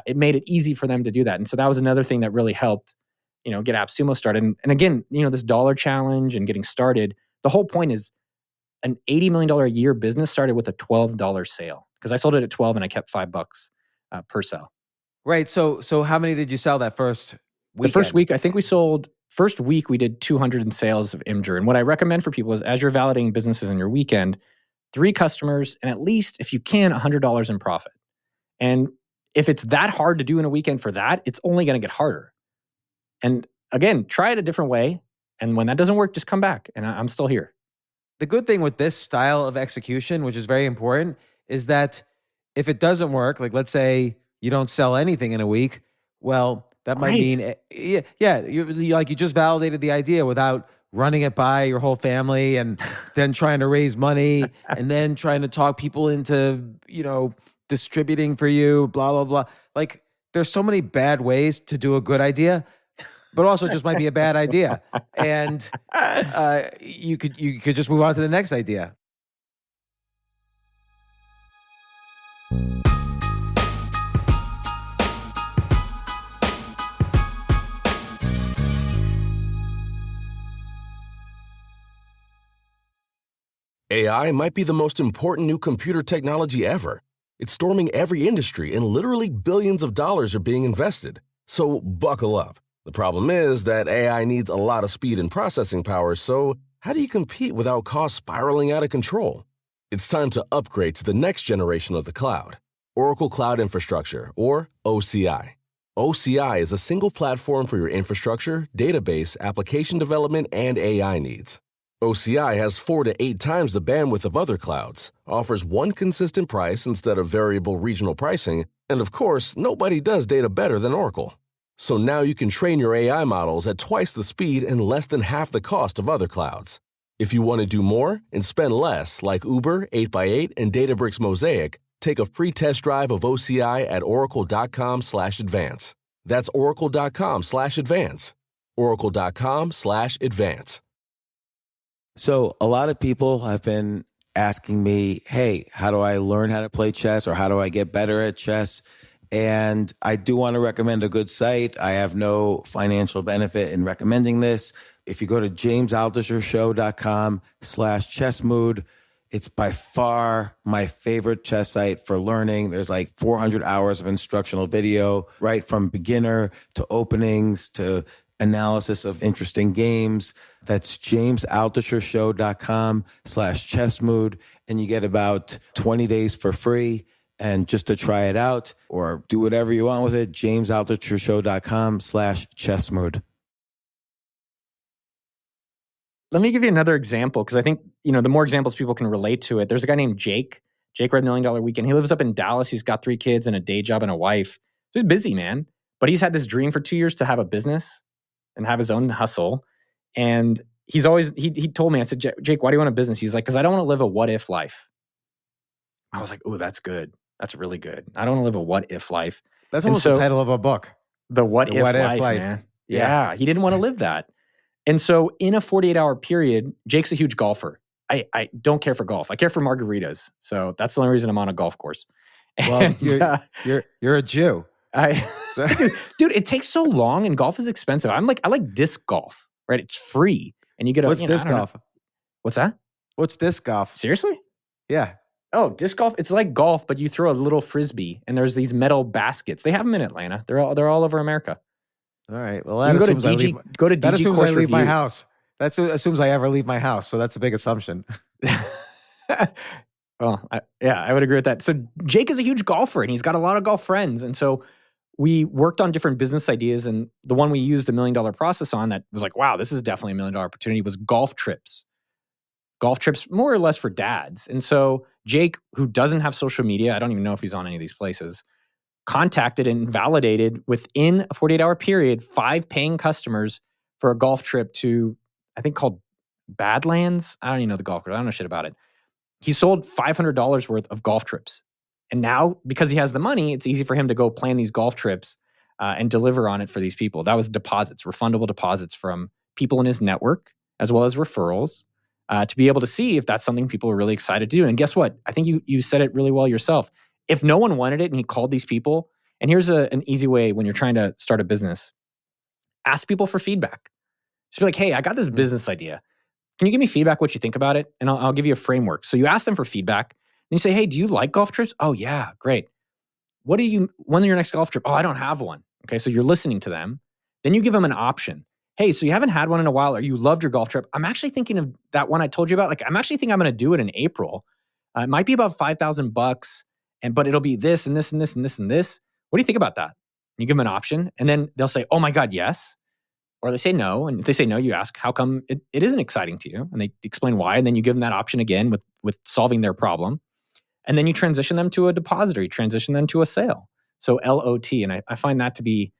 S6: It made it easy for them to do that. And so that was another thing that really helped, get AppSumo started. And again, this dollar challenge and getting started, the whole point is an $80 million a year business started with a $12 sale, because I sold it at 12 and I kept $5 per sale.
S3: Right. So how many did you sell that first weekend?
S6: The first week, I think first week we did 200 in sales of Imgur. And what I recommend for people is, as you're validating businesses in your weekend, 3 customers and at least, if you can, $100 in profit. And if it's that hard to do in a weekend for that, it's only going to get harder. And again, try it a different way. And when that doesn't work, just come back. And I'm still here.
S3: The good thing with this style of execution, which is very important, is that if it doesn't work, like let's say you don't sell anything in a week, well, that might mean, you just validated the idea without running it by your whole family and then trying to raise money and then trying to talk people into, distributing for you, blah, blah, blah. Like, there's so many bad ways to do a good idea, but also just might be a bad idea. And you could just move on to the next idea.
S4: AI might be the most important new computer technology ever. It's storming every industry, and literally billions of dollars are being invested. So buckle up. The problem is that AI needs a lot of speed and processing power, so how do you compete without costs spiraling out of control? It's time to upgrade to the next generation of the cloud, Oracle Cloud Infrastructure, or OCI. OCI is a single platform for your infrastructure, database, application development, and AI needs. OCI has 4 to 8 times the bandwidth of other clouds, offers one consistent price instead of variable regional pricing, and of course, nobody does data better than Oracle. So now you can train your AI models at twice the speed and less than half the cost of other clouds. If you want to do more and spend less, like Uber, 8x8, and Databricks Mosaic, take a free test drive of OCI at oracle.com/advance. That's oracle.com/advance. oracle.com/advance.
S1: So a lot of people have been asking me, hey, how do I learn how to play chess, or how do I get better at chess? And I do want to recommend a good site. I have no financial benefit in recommending this. If you go to jamesaltuchershow.com/chessmood, it's by far my favorite chess site for learning. There's like 400 hours of instructional video, right from beginner to openings to analysis of interesting games. That's jamesaltuchershow.com/chessmood. And you get about 20 days for free. And just to try it out or do whatever you want with it, jamesaltuchershow.com/chessmood.
S6: Let me give you another example, because I think, the more examples people can relate to it. There's a guy named Jake. Jake read $1 Million Weekend. He lives up in Dallas. He's got 3 kids and a day job and a wife. So he's busy, man. But he's had this dream for 2 years to have a business and have his own hustle. And he's always, he told me, I said, Jake, why do you want a business? He's like, because I don't want to live a what if life. I was like, oh, that's good. That's really good. I don't want to live a what if life.
S3: That's almost the title of a book.
S6: The what if life, man. Yeah, he didn't want to live that. And so in a 48-hour period, Jake's a huge golfer. I don't care for golf. I care for margaritas. So that's the only reason I'm on a golf course.
S3: Well, you're a Jew.
S6: Dude, it takes so long, and golf is expensive. I like disc golf, right? It's free, and you get
S3: What's disc golf?
S6: What's that?
S3: What's disc golf?
S6: Seriously?
S3: Yeah.
S6: Oh, disc golf. It's like golf, but you throw a little frisbee, and there's these metal baskets. They have them in Atlanta. They're all over America.
S3: All right. Well, that assumes I leave my house. That assumes I ever leave my house. So that's a big assumption.
S6: Well, I would agree with that. So Jake is a huge golfer, and he's got a lot of golf friends. And so we worked on different business ideas. And the one we used $1 million process on that was like, wow, this is definitely $1 million opportunity, was golf trips. Golf trips, more or less for dads. And so Jake, who doesn't have social media, I don't even know if he's on any of these places, contacted and validated within a 48-hour period 5 paying customers for a golf trip to, I think, called Badlands. I don't even know the golf course. I don't know shit about it. He sold $500 worth of golf trips. And now, because he has the money, it's easy for him to go plan these golf trips and deliver on it for these people. That was deposits, refundable deposits from people in his network, as well as referrals, to be able to see if that's something people are really excited to do. And guess what? I think you said it really well yourself. If no one wanted it and he called these people, and here's an easy way when you're trying to start a business, ask people for feedback. Just be like, hey, I got this business idea. Can you give me feedback what you think about it? And I'll give you a framework. So you ask them for feedback. And you say, hey, do you like golf trips? Oh, yeah, great. When's your next golf trip? Oh, I don't have one. Okay, so you're listening to them. Then you give them an option. Hey, so you haven't had one in a while, or you loved your golf trip. I'm actually thinking of that one I told you about. Like, I'm actually thinking I'm going to do it in April. It might be about $5,000, but it'll be this and this and this and this and this. What do you think about that? You give them an option, and then they'll say, oh my God, yes. Or they say no. And if they say no, you ask, how come it isn't exciting to you? And they explain why. And then you give them that option again with solving their problem. And then you transition them to a depositor, you transition them to a sale. So LOT. And I find that to be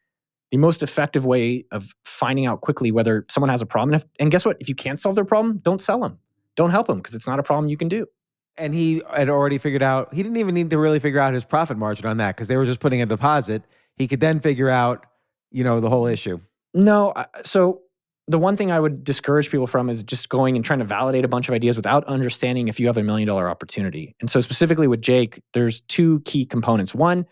S6: the most effective way of finding out quickly whether someone has a problem. And guess what? If you can't solve their problem, don't sell them. Don't help them, because it's not a problem you can do.
S3: And he had already figured out, he didn't even need to really figure out his profit margin on that, because they were just putting a deposit. He could then figure out, the whole issue.
S6: No. So the one thing I would discourage people from is just going and trying to validate a bunch of ideas without understanding if you have $1 million opportunity. And so specifically with Jake, there's two key components. One,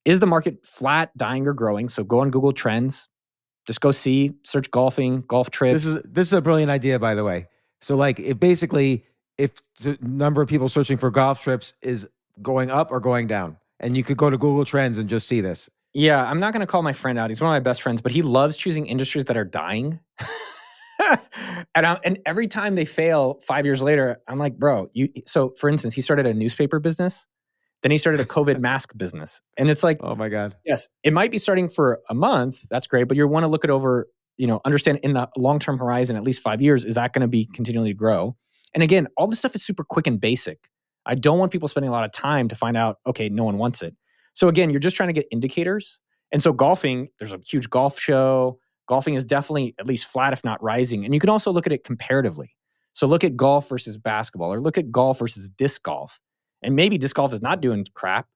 S6: is the market flat, dying, or growing? So go on Google Trends. Just go search golfing, golf trips.
S3: This is a brilliant idea, by the way. So like, if the number of people searching for golf trips is going up or going down, and you could go to Google Trends and just see this.
S6: Yeah, I'm not going to call my friend out. He's one of my best friends, but he loves choosing industries that are dying. And every time they fail 5 years later, I'm like, bro, so for instance, he started a newspaper business. Then he started a COVID mask business. And it's like,
S3: oh my God.
S6: Yes, it might be starting for a month. That's great. But you want to look it over, understand in the long-term horizon, at least 5 years, is that going to be continually grow? And again, all this stuff is super quick and basic. I don't want people spending a lot of time to find out, okay, no one wants it. So again, you're just trying to get indicators. And so golfing, there's a huge golf show. Golfing is definitely at least flat, if not rising. And you can also look at it comparatively. So look at golf versus basketball, or look at golf versus disc golf. And maybe disc golf is not doing crap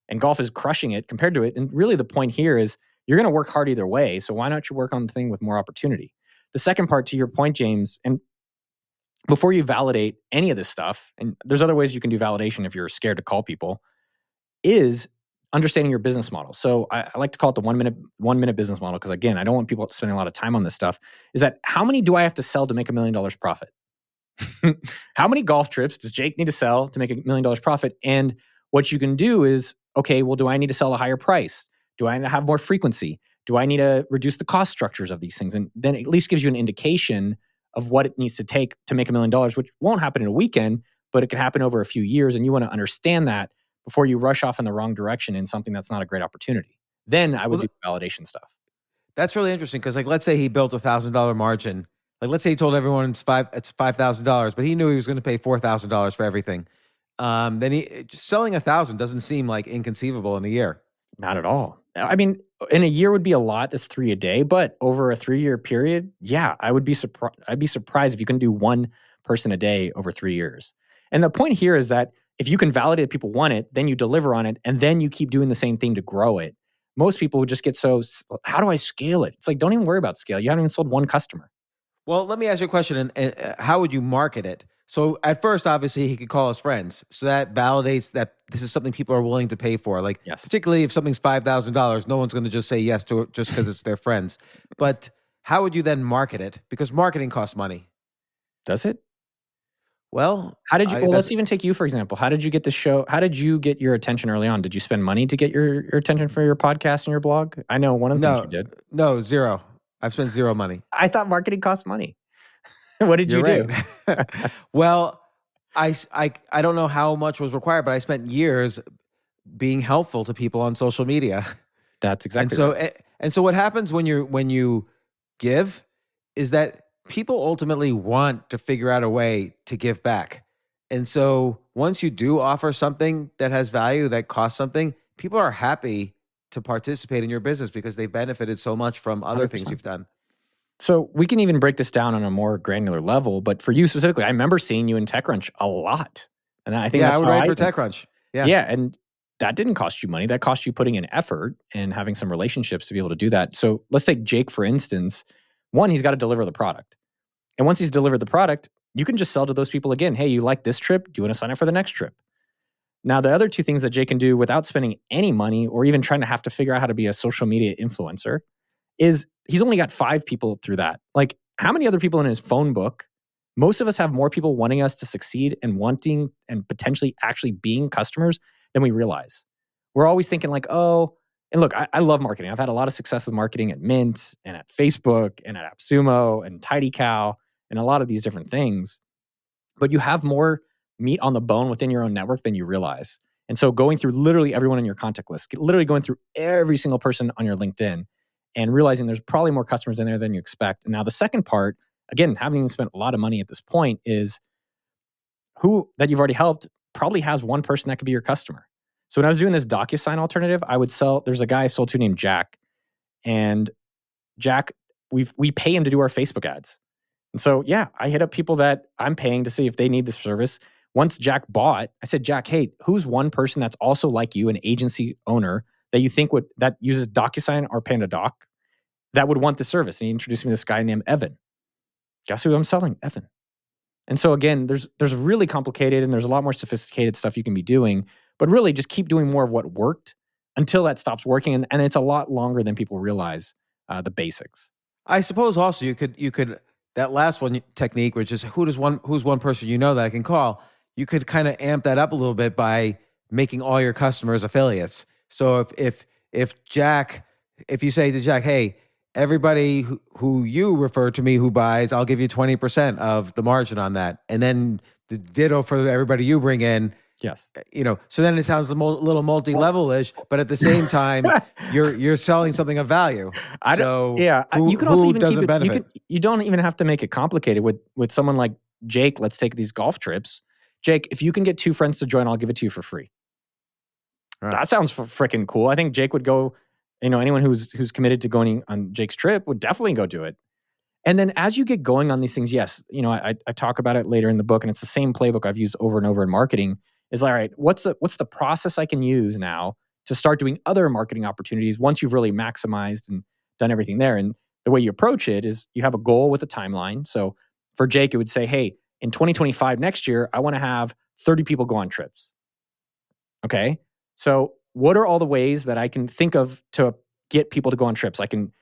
S6: and golf is crushing it compared to it. And really the point here is you're going to work hard either way. So why not you work on the thing with more opportunity? The second part to your point, James, and before you validate any of this stuff, and there's other ways you can do validation if you're scared to call people, is understanding your business model. So I like to call it the 1 minute business model, because again, I don't want people spending a lot of time on this stuff. Is that how many do I have to sell to make $1 million profit? How many golf trips does Jake need to sell to make $1 million profit? And what you can do is, okay, well, do I need to sell a higher price? Do I need to have more frequency? Do I need to reduce the cost structures of these things? And then it at least gives you an indication of what it needs to take to make $1 million, which won't happen in a weekend, but it can happen over a few years. And you want to understand that before you rush off in the wrong direction in something that's not a great opportunity. Then I would do validation stuff.
S3: That's really interesting, because like, let's say he built $1,000 margin. Like, let's say he told everyone it's $5,000, but he knew he was going to pay $4,000 for everything. Then just selling 1,000 doesn't seem like inconceivable in a year.
S6: Not at all. I mean, in a year would be a lot. That's 3 a day, but over a 3-year period, yeah, I'd be surprised if you can do one person a day over 3 years. And the point here is that if you can validate people want it, then you deliver on it, and then you keep doing the same thing to grow it. Most people would just get how do I scale it? It's like, don't even worry about scale. You haven't even sold one customer.
S3: Well, let me ask you a question. And how would you market it? So at first, obviously, he could call his friends. So that validates that this is something people are willing to pay for. Like,
S6: yes.
S3: Particularly if something's $5,000, no one's going to just say yes to it just because it's their friends. But how would you then market it? Because marketing costs money.
S6: Does it?
S3: Well,
S6: let's even take you, for example. How did you get the show? How did you get your attention early on? Did you spend money to get your attention for your podcast and your blog? I know one of the things you did.
S3: No, zero. I've spent zero money.
S6: I thought marketing costs money. What did you do?
S3: Well, I don't know how much was required, but I spent years being helpful to people on social media.
S6: That's exactly
S3: right. And so what happens when you give is that people ultimately want to figure out a way to give back. And so once you do offer something that has value, that costs something, people are happy to participate in your business because they've benefited so much from other
S6: 100%.
S3: things you've done.
S6: So we can even break this down on a more granular level. But for you specifically, I remember seeing you in TechCrunch a lot. And I think that's
S3: I would
S6: how
S3: write for TechCrunch.
S6: Yeah. And that didn't cost you money. That cost you putting in effort and having some relationships to be able to do that. So let's take Jake, for instance. One, he's got to deliver the product. And once he's delivered the product, you can just sell to those people again. Hey, you like this trip? Do you want to sign up for the next trip? Now, the other two things that Jake can do without spending any money or even trying to have to figure out how to be a social media influencer is he's only got 5 people through that. Like, how many other people in his phone book? Most of us have more people wanting us to succeed and wanting and potentially actually being customers than we realize. We're always thinking like, oh, and look, I love marketing. I've had a lot of success with marketing at Mint and at Facebook and at AppSumo and Tidy Cow and a lot of these different things. But you have more meat on the bone within your own network than you realize. And so going through literally everyone in your contact list, literally going through every single person on your LinkedIn and realizing there's probably more customers in there than you expect. And now the second part, again, having even spent a lot of money at this point, is who that you've already helped probably has one person that could be your customer. So when I was doing this DocuSign alternative, I would sell, there's a guy I sold to named Jack. And Jack, we pay him to do our Facebook ads. And so, yeah, I hit up people that I'm paying to see if they need this service. Once Jack bought, I said, Jack, hey, who's one person that's also like you, an agency owner, that you think that uses DocuSign or PandaDoc that would want the service? And he introduced me to this guy named Evan. Guess who I'm selling? Evan. And so again, there's really complicated and there's a lot more sophisticated stuff you can be doing, but really just keep doing more of what worked until that stops working. And it's a lot longer than people realize, the basics.
S3: I suppose also you could that last one technique, which is who's one person that I can call, you could kind of amp that up a little bit by making all your customers affiliates. So if you say to Jack, hey, everybody who you refer to me who buys, I'll give you 20% of the margin on that. And then the ditto for everybody you bring in.
S6: Yes.
S3: So then it sounds a little multi-level-ish, but at the same time, you're selling something of value.
S6: You can also even
S3: doesn't
S6: keep it,
S3: benefit?
S6: you don't even have to make it complicated with someone like Jake. Let's take these golf trips. Jake, if you can get 2 friends to join, I'll give it to you for free. Right. That sounds freaking cool. I think Jake would go, anyone who's committed to going on Jake's trip would definitely go do it. And then as you get going on these things, yes, I talk about it later in the book, and it's the same playbook I've used over and over in marketing. Is all right, what's the process I can use now to start doing other marketing opportunities once you've really maximized and done everything there? And the way you approach it is you have a goal with a timeline. So for Jake, it would say, hey, in 2025, next year, I want to have 30 people go on trips. Okay, so what are all the ways that I can think of to get people to go on trips? I can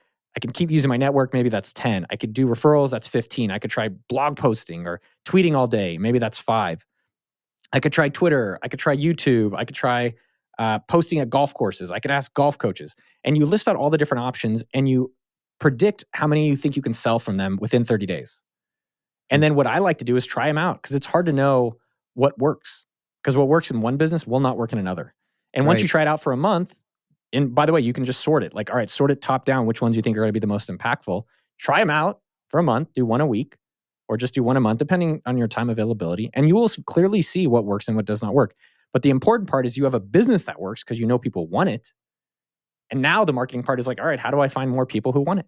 S6: keep using my network. Maybe that's 10. I could do referrals. That's 15. I could try blog posting or tweeting all day. Maybe that's 5. I could try Twitter. I could try YouTube. I could try posting at golf courses. I could ask golf coaches. And you list out all the different options and you predict how many you think you can sell from them within 30 days. And then what I like to do is try them out because it's hard to know what works. Because what works in one business will not work in another. And once you try it out for a month, and by the way, you can just sort it. Like, all right, sort it top down, which ones you think are going to be the most impactful. Try them out for a month, do one a week, or just do one a month, depending on your time availability. And you will clearly see what works and what does not work. But the important part is you have a business that works because you know people want it. And now the marketing part is like, all right, how do I find more people who want it?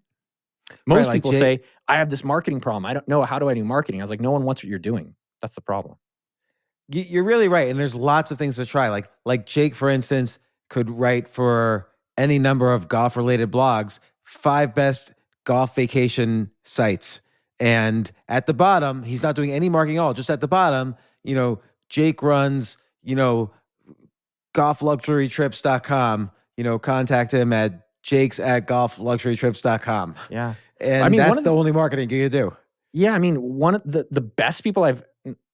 S6: Most people say, I have this marketing problem. I don't know. How do I do marketing? I was like, no one wants what you're doing. That's the problem.
S3: You're really right. And there's lots of things to try. Like Jake, for instance, could write for any number of golf-related blogs, 5 best golf vacation sites. And at the bottom, he's not doing any marketing at all. Just at the bottom, Jake runs, golfluxurytrips.com. Contact him at jakes@golfluxurytrips.com.
S6: Yeah.
S3: And that's the only marketing you can do.
S6: Yeah. One of the best people I've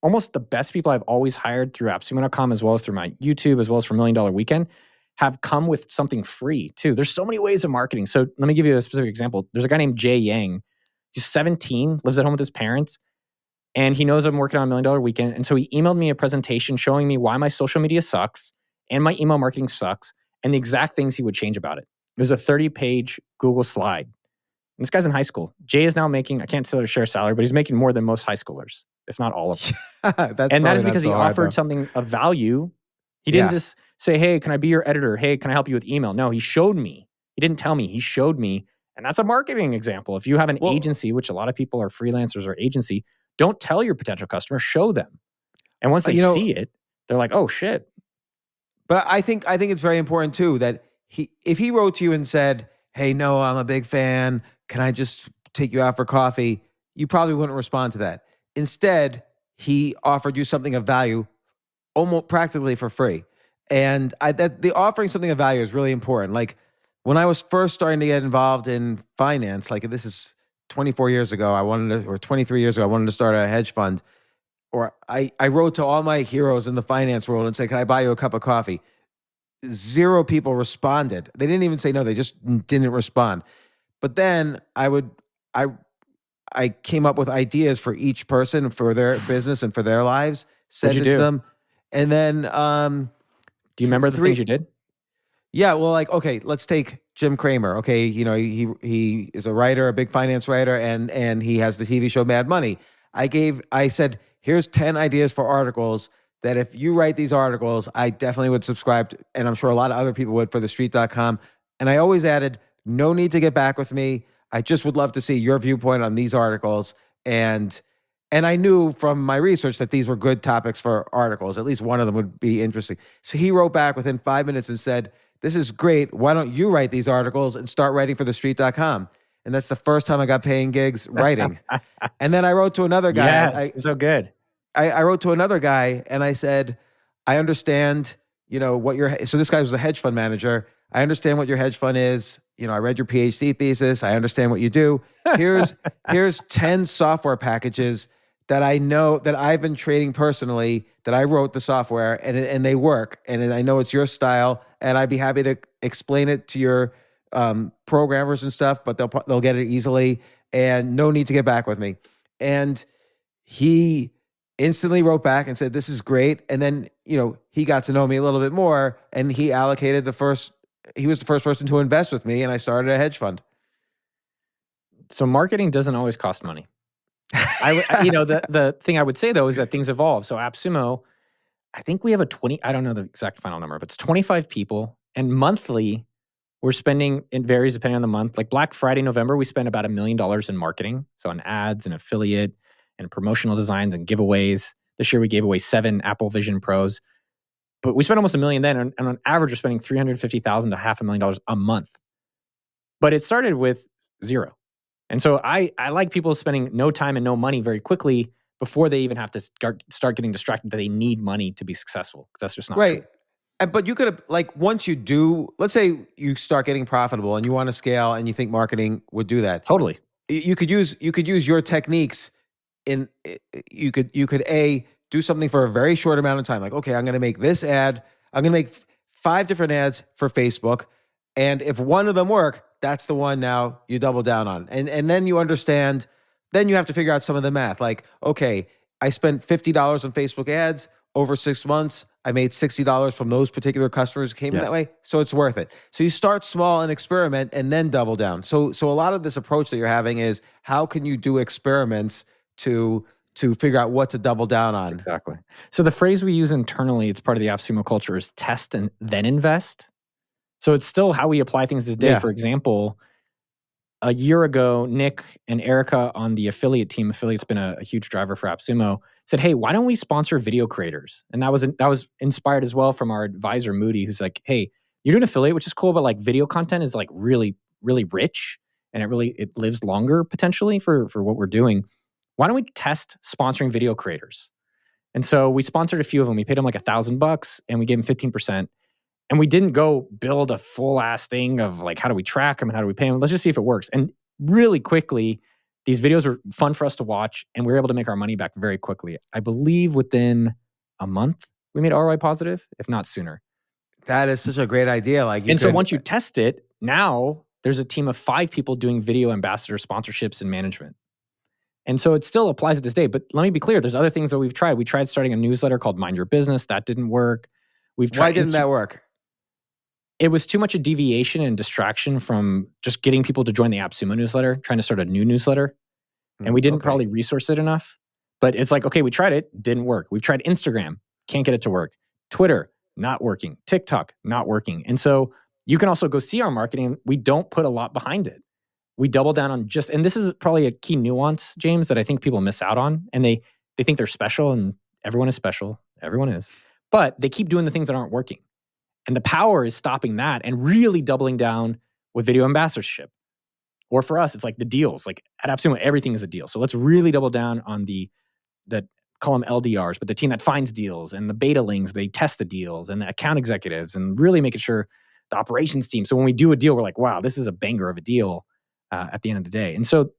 S6: always hired through AppSumo.com, as well as through my YouTube, as well as for $1 Million Weekend, have come with something free too. There's so many ways of marketing. So let me give you a specific example. There's a guy named Jay Yang. He's 17, lives at home with his parents, and he knows I'm working on $1 Million Weekend. And so he emailed me a presentation showing me why my social media sucks and my email marketing sucks and the exact things he would change about it. It was a 30-page Google slide. And this guy's in high school. Jay is now making, I can't share salary, but he's making more than most high schoolers, if not all of them. And that is because he offered something of value. He didn't just say, hey, can I be your editor? Hey, can I help you with email? No, he showed me. He didn't tell me. He showed me. And that's a marketing example. If you have an agency, which a lot of people are freelancers or agency, don't tell your potential customer, show them. And once they see it, they're like, oh shit,
S3: But I think it's very important too that if he wrote to you and said, "Hey, no, I'm a big fan. Can I just take you out for coffee?" You probably wouldn't respond to that. Instead, he offered you something of value, almost practically for free. And that the offering something of value is really important. Like when I was first starting to get involved in finance, like this is 24 years ago, or 23 years ago, I wanted to start a hedge fund. Or I wrote to all my heroes in the finance world and said, "Can I buy you a cup of coffee?" 0 people responded. They didn't even say no, they just didn't respond. But then I came up with ideas for each person for their business and for their lives, sent
S6: What'd
S3: it
S6: you
S3: to
S6: do?
S3: them. And then
S6: Do you remember the things you did?
S3: yeah, well, like, okay, let's take Jim Cramer. Okay, he is a writer, a big finance writer, and he has the TV show Mad Money. I said, here's 10 ideas for articles that if you write these articles, I definitely would subscribe to, and I'm sure a lot of other people would, for TheStreet.com. And I always added, no need to get back with me. I just would love to see your viewpoint on these articles. And I knew from my research that these were good topics for articles. At least one of them would be interesting. So he wrote back within 5 minutes and said, "This is great. Why don't you write these articles and start writing for TheStreet.com?" And that's the first time I got paying gigs writing. And then I wrote to another guy.
S6: Yes, so good.
S3: I wrote to another guy and I said, "I understand, what so this guy was a hedge fund manager. I understand what your hedge fund is. I read your PhD thesis. I understand what you do. Here's 10 software packages that I know that I've been trading personally, that I wrote the software and they work. And I know it's your style, and I'd be happy to explain it to your programmers and stuff, but they'll get it easily, and no need to get back with me." And he instantly wrote back and said, "This is great." And then, he got to know me a little bit more, and he allocated he was the first person to invest with me, and I started a hedge fund.
S6: So marketing doesn't always cost money. The thing I would say though is that things evolve. So AppSumo, I think we have I don't know the exact final number, but it's 25 people, and monthly we're spending, it varies depending on the month. Like Black Friday, November, we spend about $1 million in marketing. So on ads and affiliate and promotional designs and giveaways. This year we gave away 7 Apple Vision Pros, but we spent almost $1 million then. And on average, we're spending $350,000 to $500,000 a month. But it started with 0. And so I like people spending no time and no money very quickly before they even have to start getting distracted that they need money to be successful, because that's just not
S3: Right.
S6: true.
S3: But you could have, like, once you do, let's say you start getting profitable and you want to scale and you think marketing would do that.
S6: Totally.
S3: You could use your techniques you could do something for a very short amount of time. Like, okay, I'm going to make this ad. I'm going to make 5 different ads for Facebook. And if one of them work, that's the one now you double down on. And then you understand, then you have to figure out some of the math. Like, okay, I spent $50 on Facebook ads over 6 months. I made $60 from those particular customers who came in that way. So it's worth it. So you start small and experiment and then double down. So a lot of this approach that you're having is, how can you do experiments to figure out what to double down on?
S6: Exactly. So the phrase we use internally, it's part of the AppSumo culture, is test and then invest. So it's still how we apply things today.
S3: Yeah.
S6: For example, a year ago, Nick and Erica on the affiliate team, affiliate's been a huge driver for AppSumo, said, "Hey, why don't we sponsor video creators?" And that was inspired as well from our advisor, Moody, who's like, "Hey, you're doing affiliate, which is cool, but like video content is like really, really rich, and it lives longer potentially for what we're doing. Why don't we test sponsoring video creators?" And so we sponsored a few of them. We paid them like $1,000 and we gave them 15%. And we didn't go build a full ass thing of like, how do we track them and how do we pay them? Let's just see if it works. And really quickly, these videos were fun for us to watch, and we were able to make our money back very quickly. I believe within a month, we made ROI positive, if not sooner.
S3: That is such a great idea.
S6: So once you test it, now there's a team of 5 people doing video ambassador sponsorships and management. And so it still applies to this day. But let me be clear, there's other things that we've tried. We tried starting a newsletter called Mind Your Business. That didn't work.
S3: Why didn't that work?
S6: It was too much a deviation and distraction from just getting people to join the AppSumo newsletter, trying to start a new newsletter. And we didn't probably resource it enough. But it's like, okay, we tried it, didn't work. We've tried Instagram, can't get it to work. Twitter, not working. TikTok, not working. And so you can also go see our marketing. We don't put a lot behind it. We double down on and this is probably a key nuance, James, that I think people miss out on. And they think they're special, and everyone is special. Everyone is. But they keep doing the things that aren't working. And the power is stopping that and really doubling down with video ambassadorship. Or for us, it's like the deals. Like at AppSumo, everything is a deal. So let's really double down on the call them LDRs, but the team that finds deals and the betalings, they test the deals, and the account executives, and really making sure the operations team. So when we do a deal, we're like, wow, this is a banger of a deal at the end of the day. And so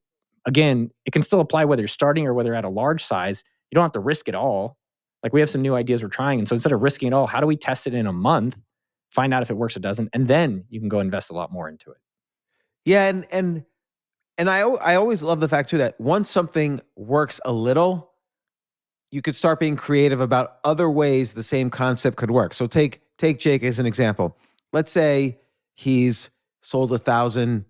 S6: again, it can still apply whether you're starting or whether you're at a large size. You don't have to risk it all. Like we have some new ideas we're trying. And so instead of risking it all, how do we test it in a month, find out if it works or doesn't, and then you can go invest a lot more into it.
S3: Yeah, and I always love the fact too that once something works a little, you could start being creative about other ways the same concept could work. So take Jake as an example. Let's say he's sold 1,000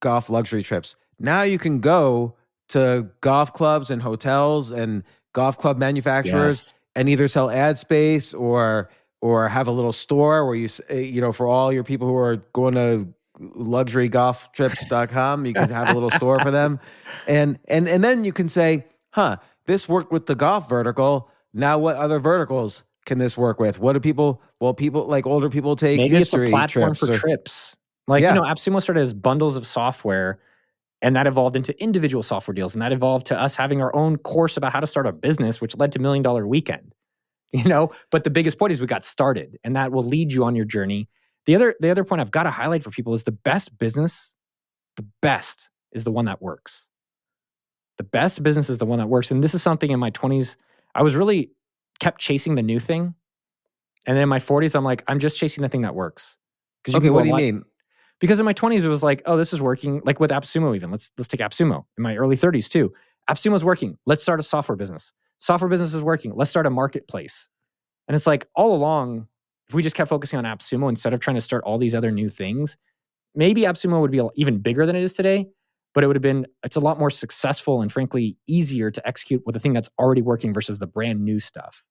S3: golf luxury trips. Now you can go to golf clubs and hotels and golf club manufacturers and either sell ad space or have a little store where you for all your people who are going to luxurygolftrips.com, you can have a little store for them. And then you can say, this worked with the golf vertical. Now what other verticals can this work with? What do people like older people take
S6: Maybe
S3: history
S6: it's a platform
S3: trips
S6: for trips. Like, AppSumo started as bundles of software, and that evolved into individual software deals. And that evolved to us having our own course about how to start a business, which led to $1 Million Weekend. But the biggest point is we got started, and that will lead you on your journey. The other point I've got to highlight for people is the best business, the best is the one that works. The best business is the one that works. And this is something in my 20s, I was really kept chasing the new thing. And then in my 40s, I'm like, I'm just chasing the thing that works.
S3: Okay, what do you mean?
S6: Because in my 20s, it was like, oh, this is working. Like with AppSumo even. Let's take AppSumo. In my early 30s too. AppSumo's working. Let's start a software business. Software business is working. Let's start a marketplace. And it's like all along, if we just kept focusing on AppSumo instead of trying to start all these other new things, maybe AppSumo would be even bigger than it is today. But it's a lot more successful and frankly easier to execute with the thing that's already working versus the brand new stuff.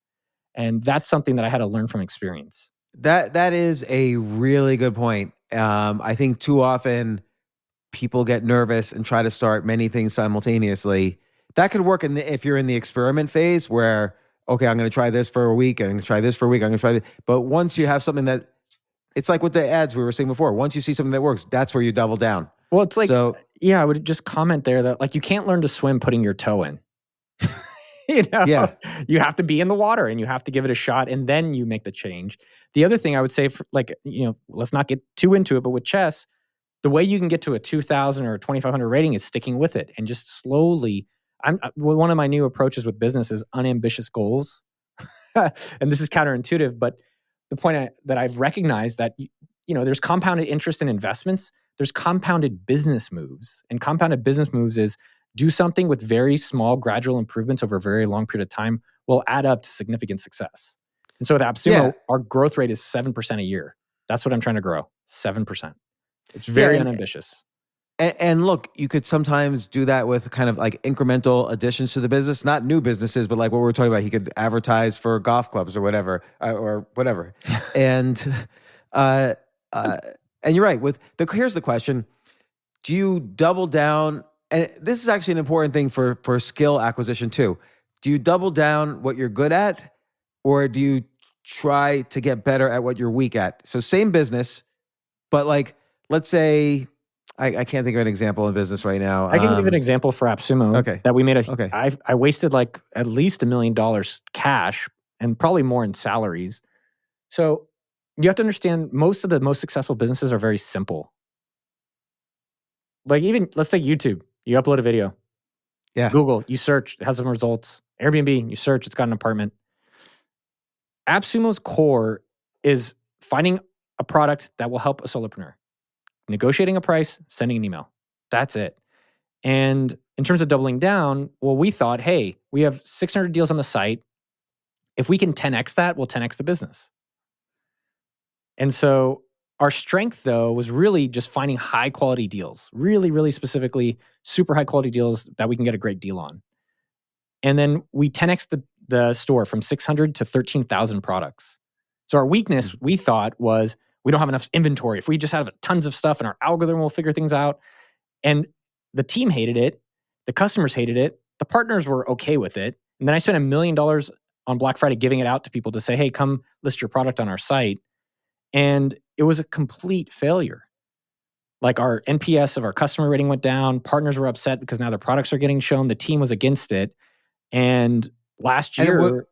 S6: And that's something that I had to learn from experience.
S3: That is a really good point. I think too often people get nervous and try to start many things simultaneously. That could work if you're in the experiment phase where, okay, I'm going to try this for a week, and I'm going to try this for a week, I'm going to try this. But once you have something that, it's like with the ads we were saying before, once you see something that works, that's where you double down.
S6: Well, it's like, I would just comment there that like you can't learn to swim putting your toe in. You have to be in the water and you have to give it a shot, and then you make the change. The other thing I would say, let's not get too into it, but with chess, the way you can get to a 2,000 or 2,500 rating is sticking with it and just slowly. One of my new approaches with business is unambitious goals, and this is counterintuitive, but the point that I've recognized that there's compounded interest in investments. There's compounded business moves, and compounded business moves is do something with very small gradual improvements over a very long period of time will add up to significant success. And so with AppSumo, our growth rate is 7% a year. That's what I'm trying to grow, 7%. It's very unambitious.
S3: And look, you could sometimes do that with kind of like incremental additions to the business, not new businesses, but like what we were talking about, he could advertise for golf clubs or whatever. And you're right. Here's the question: do you double down? And this is actually an important thing for skill acquisition too. Do you double down what you're good at, or do you try to get better at what you're weak at? So same business, but like let's say. I can't think of an example in business right now.
S6: I can give an example for AppSumo.
S3: Okay.
S6: That we made I wasted like at least $1 million cash and probably more in salaries. So you have to understand most of the most successful businesses are very simple. Like even, let's take YouTube. You upload a video.
S3: Yeah.
S6: Google, you search, it has some results. Airbnb, you search, it's got an apartment. AppSumo's core is finding a product that will help a solopreneur. Negotiating a price, sending an email. That's it. And in terms of doubling down, well, we thought, hey, we have 600 deals on the site. If we can 10x that, we'll 10x the business. And so our strength, though, was really just finding high quality deals, really, really specifically super high quality deals that we can get a great deal on. And then we 10x the store from 600 to 13,000 products. So our weakness, we thought, was we don't have enough inventory. If we just have tons of stuff and our algorithm will figure things out. And the team hated it. The customers hated it. The partners were okay with it. And then I spent $1 million on Black Friday giving it out to people to say, hey, come list your product on our site. And it was a complete failure. Like our NPS of our customer rating went down. Partners were upset because now their products are getting shown. The team was against it. And last
S3: And
S6: year,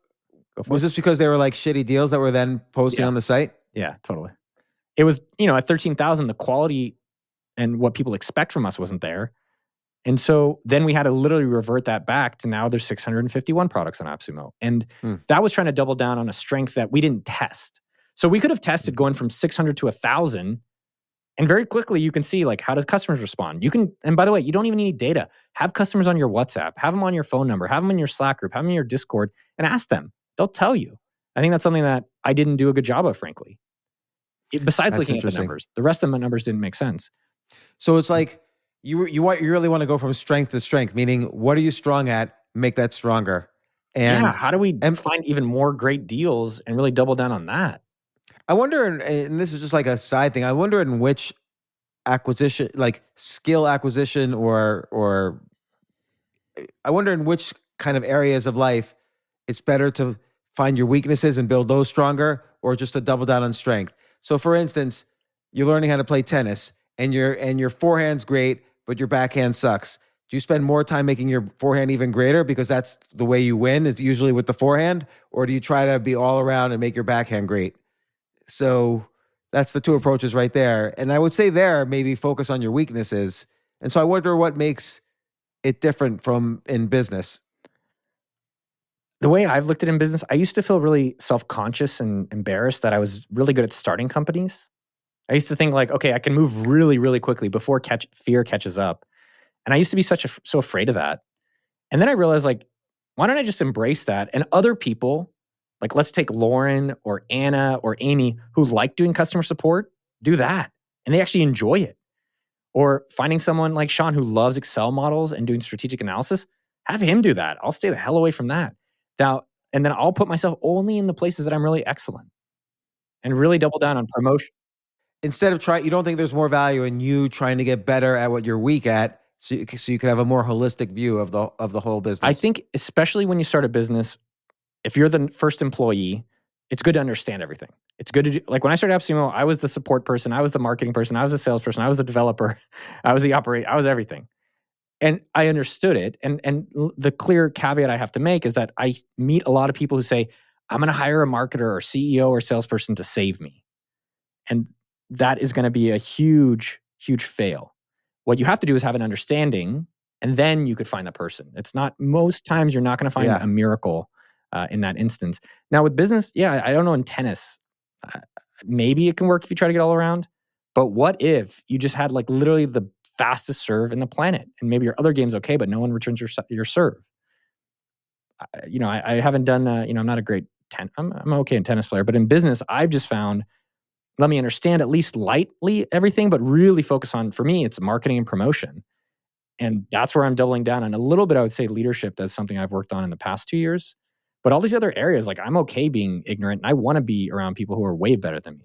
S3: was this because they were like shitty deals that were then posting on the site?
S6: Yeah, totally. It was, at 13,000, the quality and what people expect from us wasn't there. And so then we had to literally revert that back to now there's 651 products on AppSumo. And that was trying to double down on a strength that we didn't test. So we could have tested going from 600 to 1,000. And very quickly you can see like, how does customers respond? And by the way, you don't even need data. Have customers on your WhatsApp, have them on your phone number, have them in your Slack group, have them in your Discord, and ask them. They'll tell you. I think that's something that I didn't do a good job of, frankly. Besides looking at the numbers, the rest of the numbers didn't make sense.
S3: So it's like you really want to go from strength to strength, meaning what are you strong at? Make that stronger. And
S6: how do we find even more great deals and really double down on that?
S3: I wonder, and this is just like a side thing, I wonder in which acquisition, like skill acquisition or I wonder in which kind of areas of life it's better to find your weaknesses and build those stronger or just to double down on strength. So for instance, you're learning how to play tennis and your forehand's great, but your backhand sucks. Do you spend more time making your forehand even greater because that's the way you win is usually with the forehand? Or do you try to be all around and make your backhand great? So that's the two approaches right there. And I would say there, maybe focus on your weaknesses. And so I wonder what makes it different from in business.
S6: The way I've looked at it in business, I used to feel really self-conscious and embarrassed that I was really good at starting companies. I used to think like, okay, I can move really, really quickly before fear catches up. And I used to be so afraid of that. And then I realized like, why don't I just embrace that? And other people, like let's take Lauren or Anna or Amy who like doing customer support, do that. And they actually enjoy it. Or finding someone like Sean who loves Excel models and doing strategic analysis, have him do that. I'll stay the hell away from that. Now, and then I'll put myself only in the places that I'm really excellent and really double down on promotion.
S3: Instead of you don't think there's more value in you trying to get better at what you're weak at, so you can have a more holistic view of the whole business.
S6: I think especially when you start a business, if you're the first employee, it's good to understand everything. It's good to do, like when I started AppSumo, I was the support person, I was the marketing person, I was the salesperson, I was the developer, I was the operator, I was everything. And I understood it. And the clear caveat I have to make is that I meet a lot of people who say, I'm going to hire a marketer or CEO or salesperson to save me. And that is going to be a huge, huge fail. What you have to do is have an understanding, and then you could find the person. It's not, most times you're not going to find a miracle in that instance. Now with business, I don't know, in tennis, maybe it can work if you try to get all around. But what if you just had like literally the fastest serve in the planet, and maybe your other game's okay, but no one returns your serve? I haven't done. I'm not a great I'm okay in tennis player, but in business, I've just found, let me understand at least lightly everything, but really focus on, for me, it's marketing and promotion, and that's where I'm doubling down on a little bit. I would say leadership is something I've worked on in the past 2 years, but all these other areas, like I'm okay being ignorant, and I want to be around people who are way better than me.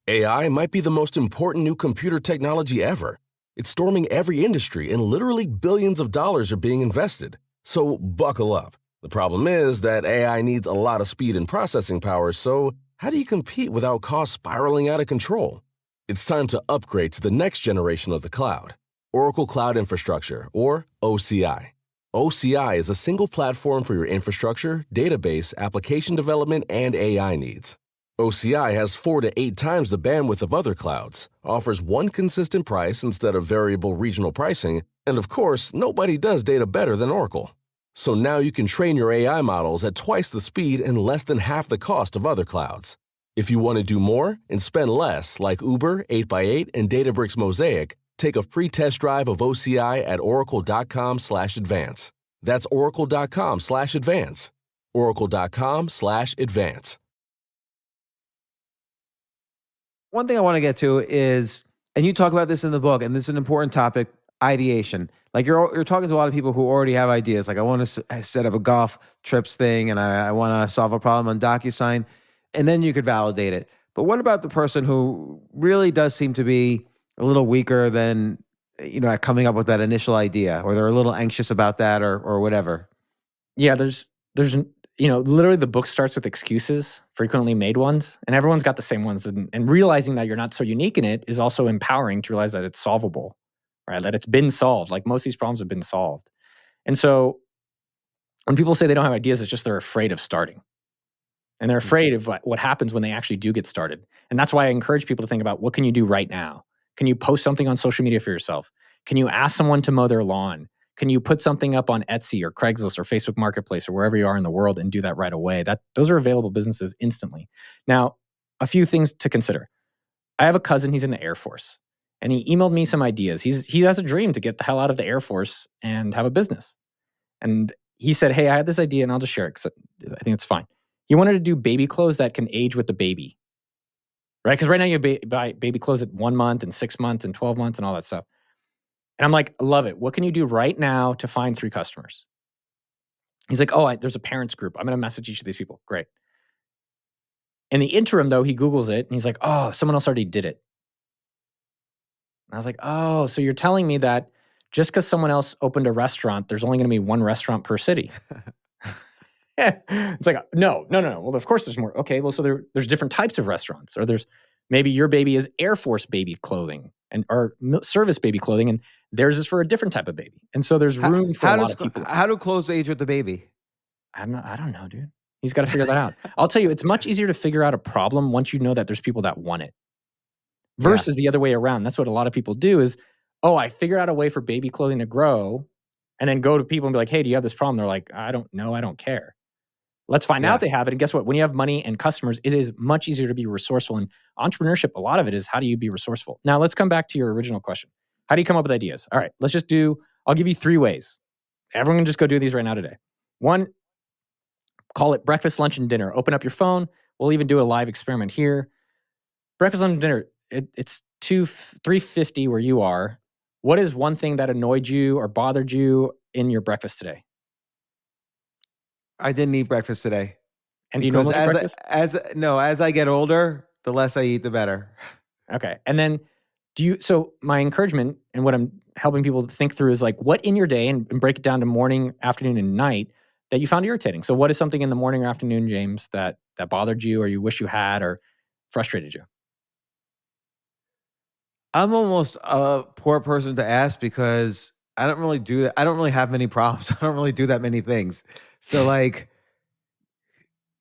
S4: AI might be the most important new computer technology ever. It's storming every industry, and literally billions of dollars are being invested. So buckle up. The problem is that AI needs a lot of speed and processing power, so how do you compete without costs spiraling out of control? It's time to upgrade to the next generation of the cloud, Oracle Cloud Infrastructure, or OCI. OCI is a single platform for your infrastructure, database, application development, and AI needs. OCI has 4 to 8 times the bandwidth of other clouds, offers one consistent price instead of variable regional pricing, and of course, nobody does data better than Oracle. So now you can train your AI models at twice the speed and less than half the cost of other clouds. If you want to do more and spend less, like Uber, 8x8, and Databricks Mosaic, take a free test drive of OCI at oracle.com/advance. That's oracle.com/advance. oracle.com/advance.
S3: One thing I want to get to is, and you talk about this in the book, and this is an important topic, ideation. Like you're talking to a lot of people who already have ideas. Like I want to set up a golf trips thing, and I want to solve a problem on DocuSign, and then you could validate it. But what about the person who really does seem to be a little weaker than, at coming up with that initial idea, or they're a little anxious about that or whatever?
S6: Yeah, there's literally the book starts with excuses, frequently made ones, and everyone's got the same ones. And realizing that you're not so unique in it is also empowering to realize that it's solvable, right? That it's been solved. Like most of these problems have been solved. And so when people say they don't have ideas, it's just they're afraid of starting. And they're afraid of what happens when they actually do get started. And that's why I encourage people to think about, what can you do right now? Can you post something on social media for yourself? Can you ask someone to mow their lawn? Can you put something up on Etsy or Craigslist or Facebook Marketplace or wherever you are in the world and do that right away? Those are available businesses instantly. Now, a few things to consider. I have a cousin, he's in the Air Force, and he emailed me some ideas. He has a dream to get the hell out of the Air Force and have a business. And he said, hey, I had this idea and I'll just share it because I think it's fine. He wanted to do baby clothes that can age with the baby, right? Because right now you buy baby clothes at 1 month and 6 months and 12 months and all that stuff. And I'm like, I love it. What can you do right now to find 3 customers? He's like, there's a parents group. I'm going to message each of these people. Great. In the interim, though, he Googles it and he's like, someone else already did it. And I was like, so you're telling me that just because someone else opened a restaurant, there's only going to be 1 restaurant per city. It's like, no. Well, of course there's more. Okay, well, so there's different types of restaurants, or there's maybe your baby is Air Force baby clothing or service baby clothing, and theirs is for a different type of baby. And so there's room for a lot of people.
S3: How do clothes age with the baby?
S6: I don't know, dude. He's got to figure that out. I'll tell you, it's much easier to figure out a problem once you know that there's people that want it versus the other way around. That's what a lot of people do is, I figured out a way for baby clothing to grow, and then go to people and be like, hey, do you have this problem? They're like, I don't know. I don't care. Let's find out they have it. And guess what? When you have money and customers, it is much easier to be resourceful. And entrepreneurship, a lot of it is, how do you be resourceful? Now, let's come back to your original question. How do you come up with ideas? All right, I'll give you 3 ways. Everyone can just go do these right now today. 1, call it breakfast, lunch, and dinner. Open up your phone. We'll even do a live experiment here. Breakfast, lunch, and dinner. It's 3:50 where you are. What is one thing that annoyed you or bothered you in your breakfast today?
S3: I didn't eat breakfast today.
S6: And do you normally eat breakfast?
S3: As I get older, the less I eat, the better.
S6: Okay. And then so my encouragement and what I'm helping people to think through is like, what in your day, and break it down to morning, afternoon, and night, that you found irritating. So what is something in the morning or afternoon, James, that bothered you, or you wish you had, or frustrated you?
S3: I'm almost a poor person to ask because I don't really do that. I don't really have many problems. I don't really do that many things. So I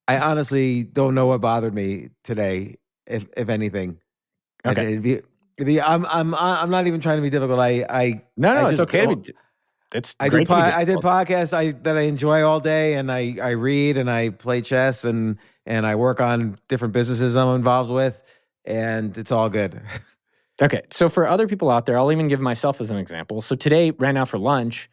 S3: honestly don't know what bothered me today, if anything.
S6: Okay.
S3: I'm not even trying to be difficult.
S6: No, it's okay.
S3: I did podcasts that I enjoy all day, and I read and I play chess and I work on different businesses I'm involved with, and it's all good.
S6: Okay. So for other people out there, I'll even give myself as an example. So today, right now for lunch,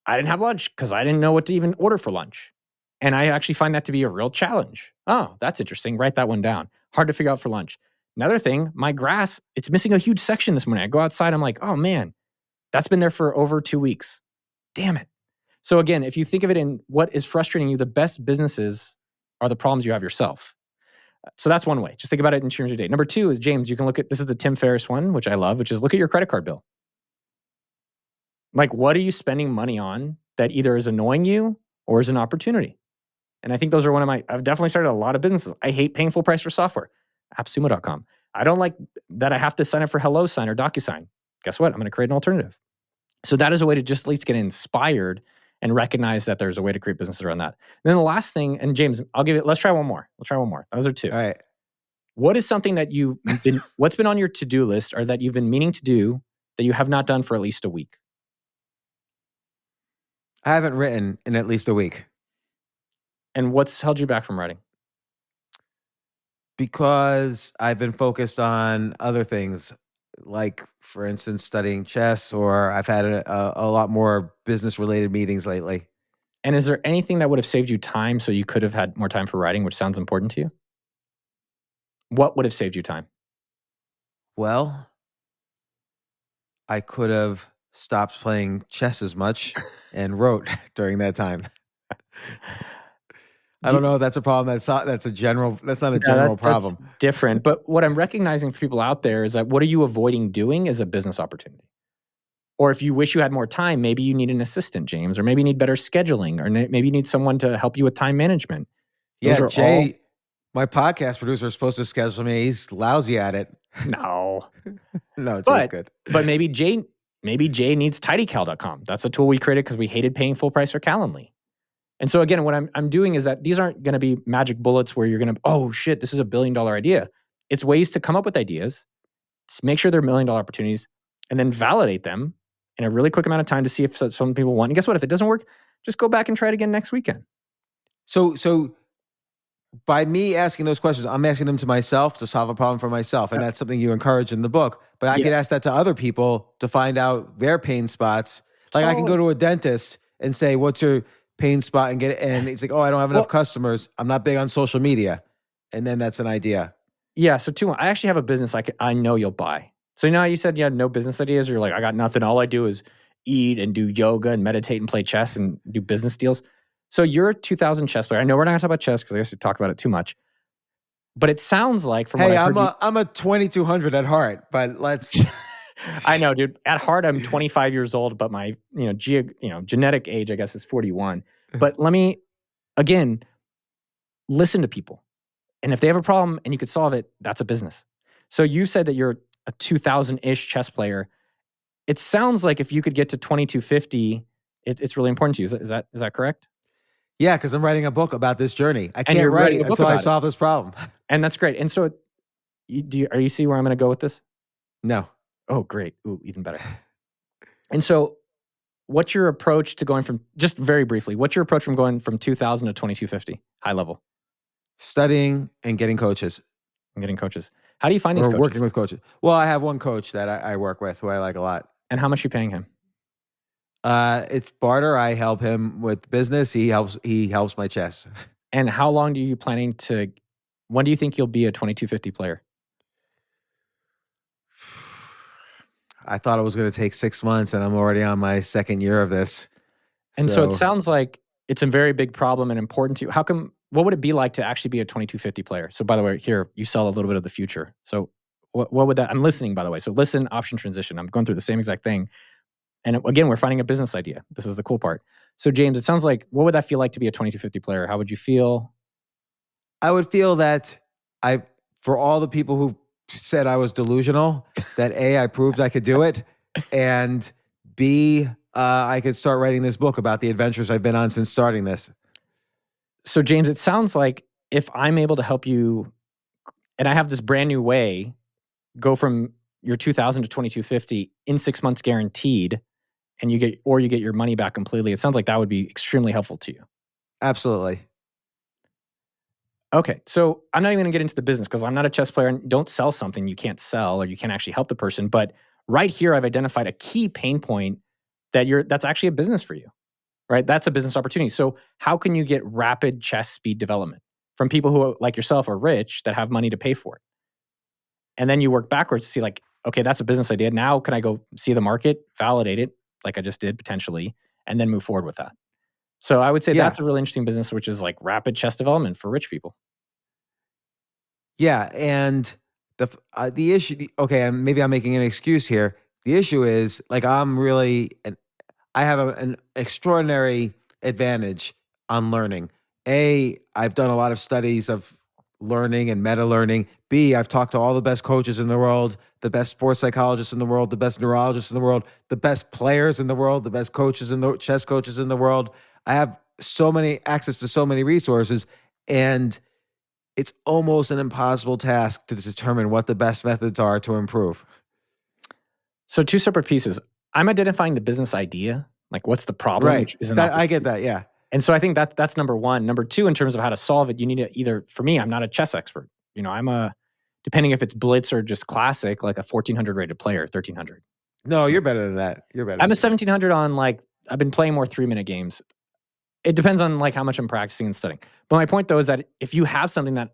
S6: I didn't have lunch because I didn't know what to even order for lunch. And I actually find that to be a real challenge. Oh, that's interesting. Write that one down. Hard to figure out for lunch. Another thing, my grass, it's missing a huge section this morning. I go outside, I'm like, oh man, that's been there for over 2 weeks. Damn it. So again, if you think of it in what is frustrating you, the best businesses are the problems you have yourself. So that's one way. Just think about it in terms of your day. Number 2 is, James, you can look at, this is the Tim Ferriss one, which I love, which is look at your credit card bill. Like, what are you spending money on that either is annoying you or is an opportunity? And I think those are I've definitely started a lot of businesses. I hate paying full price for software. AppSumo.com. I don't like that I have to sign up for HelloSign or DocuSign. Guess what? I'm going to create an alternative. So that is a way to just at least get inspired and recognize that there's a way to create businesses around that. And then the last thing, and James, let's try one more. We'll try one more. Those are 2.
S3: All right.
S6: What is something that what's been on your to-do list, or that you've been meaning to do that you have not done for at least a week?
S3: I haven't written in at least a week.
S6: And what's held you back from writing?
S3: Because I've been focused on other things, like, for instance, studying chess, or I've had a lot more business-related meetings lately.
S6: And is there anything that would have saved you time so you could have had more time for writing, which sounds important to you? What would have saved you time?
S3: Well, I could have stopped playing chess as much and wrote during that time. I don't know if that's a problem. That's not a general problem.
S6: That's different. But what I'm recognizing for people out there is that what are you avoiding doing is a business opportunity. Or if you wish you had more time, maybe you need an assistant, James, or maybe you need better scheduling, or maybe you need someone to help you with time management.
S3: Jay, my podcast producer is supposed to schedule me. He's lousy at it.
S6: No.
S3: No, Jay's good.
S6: But maybe Jay needs tidycal.com. That's a tool we created because we hated paying full price for Calendly. And so again, what I'm doing is that these aren't going to be magic bullets where you're going to, oh shit, this is $1 billion idea. It's ways to come up with ideas, make sure they're $1 million opportunities, and then validate them in a really quick amount of time to see if some people want. And guess what? If it doesn't work, just go back and try it again next weekend.
S3: So by me asking those questions, I'm asking them to myself to solve a problem for myself. And that's something you encourage in the book. But I could ask that to other people to find out their pain spots. Like I can go to a dentist and say, what's your pain spot, and get it. And it's like, oh, I don't have enough customers. I'm not big on social media. And then that's an idea.
S6: Yeah. So I actually have a business I know you'll buy. So you know how you said you had no business ideas? You're like, I got nothing. All I do is eat and do yoga and meditate and play chess and do business deals. So you're a 2000 chess player. I know we're not going to talk about chess because I guess we talk about it too much. But it sounds like from what I've heard
S3: I'm a 2200 at heart, but let's...
S6: I know, dude. At heart, I'm 25 years old, but my genetic age, I guess, is 41. But let me, again, listen to people. And if they have a problem and you could solve it, that's a business. So you said that you're a 2000-ish chess player. It sounds like if you could get to 2250, it's really important to you. Is that correct?
S3: Yeah, because I'm writing a book about this journey. I can't write until I solve this problem.
S6: And that's great. And so, are you see where I'm going to go with this?
S3: No.
S6: Oh, great. Ooh, even better. And so, what's your approach to going from, just very briefly, what's your approach from going from 2000 to 2250, high level?
S3: Studying and getting coaches.
S6: How do you find these coaches?
S3: Working with coaches. Well, I have one coach that I work with who I like a lot.
S6: And how much are you paying him?
S3: It's barter. I help him with business. He helps my chess.
S6: And how long when do you think you'll be a 2250 player?
S3: I thought it was going to take 6 months, and I'm already on my second year of this.
S6: And so it sounds like it's a very big problem and important to you. What would it be like to actually be a 2250 player? So by the way, here, you sell a little bit of the future. So what would that, I'm listening, by the way. So listen, option transition. I'm going through the same exact thing. And again, we're finding a business idea. This is the cool part. So James, it sounds like, what would that feel like to be a 2250 player? How would you feel?
S3: I would feel that for all the people who said I was delusional, that A, I proved I could do it, and B, I could start writing this book about the adventures I've been on since starting this.
S6: So James, it sounds like if I'm able to help you, and I have this brand new way, go from your 2000 to 2250 in 6 months guaranteed, and you get your money back completely, it sounds like that would be extremely helpful to you.
S3: Absolutely.
S6: Okay, so I'm not even going to get into the business because I'm not a chess player, and don't sell something you can't sell or you can't actually help the person. But right here, I've identified a key pain point that's actually a business for you, right? That's a business opportunity. So how can you get rapid chess speed development from people who, like yourself, are rich that have money to pay for it? And then you work backwards to see like, okay, that's a business idea. Now can I go see the market, validate it, like I just did potentially, and then move forward with that? So I would say that's a really interesting business, which is like rapid chess development for rich people.
S3: Yeah, and the issue, okay, and maybe I'm making an excuse here. The issue is like I have an extraordinary advantage on learning. A, I've done a lot of studies of learning and meta learning. B, I've talked to all the best coaches in the world, the best sports psychologists in the world, the best neurologists in the world, the best players in the world, the best chess coaches in the world. I have access to so many resources, and it's almost an impossible task to determine what the best methods are to improve.
S6: So two separate pieces. I'm identifying the business idea, like what's the problem, which is
S3: I get that, yeah.
S6: And so I think that's number one. Number two, in terms of how to solve it, you need to either, for me, I'm not a chess expert. I'm depending if it's blitz or just classic, like a 1400 rated player, 1300.
S3: No, you're better than that. You're better.
S6: I'm a 1700 on I've been playing more 3-minute games. It depends on how much I'm practicing and studying. But my point though is that if you have something that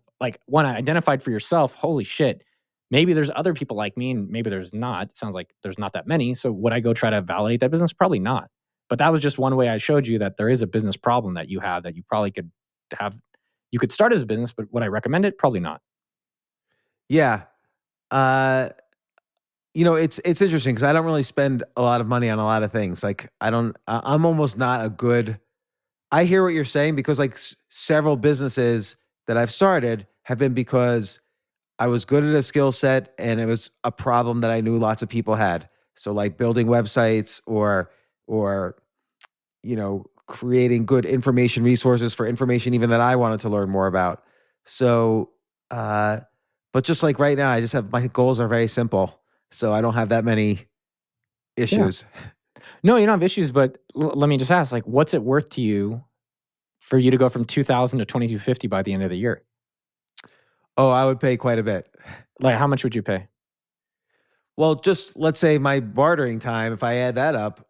S6: one, identified for yourself, holy shit, maybe there's other people like me and maybe there's not. It sounds like there's not that many. So would I go try to validate that business? Probably not. But that was just one way I showed you that there is a business problem that you have that you probably could have You could start as a business, but would I recommend it? Probably not.
S3: Yeah. It's interesting because I don't really spend a lot of money on a lot of things. Like I'm almost not a good, I hear what you're saying because like several businesses that I've started have been because I was good at a skill set and it was a problem that I knew lots of people had. So like building websites or creating good information resources for information even that I wanted to learn more about. So, but just like right now, my goals are very simple. So I don't have that many issues.
S6: No, you don't have issues, but let me just ask, like, what's it worth to you for you to go from 2,000 to 2,250 by the end of the year?
S3: Oh, I would pay quite a bit.
S6: Like, how much would you pay?
S3: Well, just let's say my bartering time, if I add that up,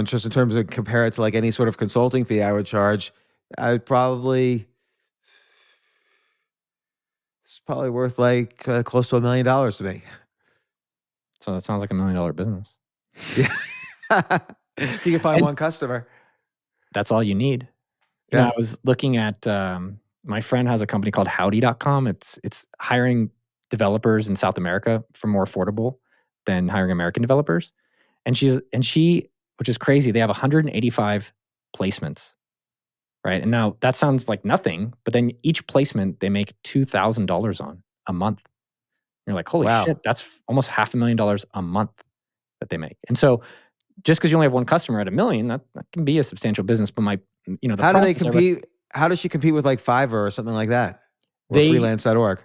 S3: just in terms of compare it to like any sort of consulting fee I would charge, it's probably worth like close to $1 million to me.
S6: So that sounds like $1 million business.
S3: Yeah. If you can find one customer.
S6: That's all you need.
S3: Yeah.
S6: I was looking at, my friend has a company called Howdy.com. It's hiring developers in South America for more affordable than hiring American developers. And she, which is crazy, they have 185 placements, right? And now that sounds like nothing, but then each placement they make $2,000 on a month. You're like, holy shit, that's almost $500,000 a month that they make. And so just because you only have one customer at $1 million, that can be a substantial business. But
S3: how do they compete? How does she compete with like Fiverr or something like that? Or freelance.org?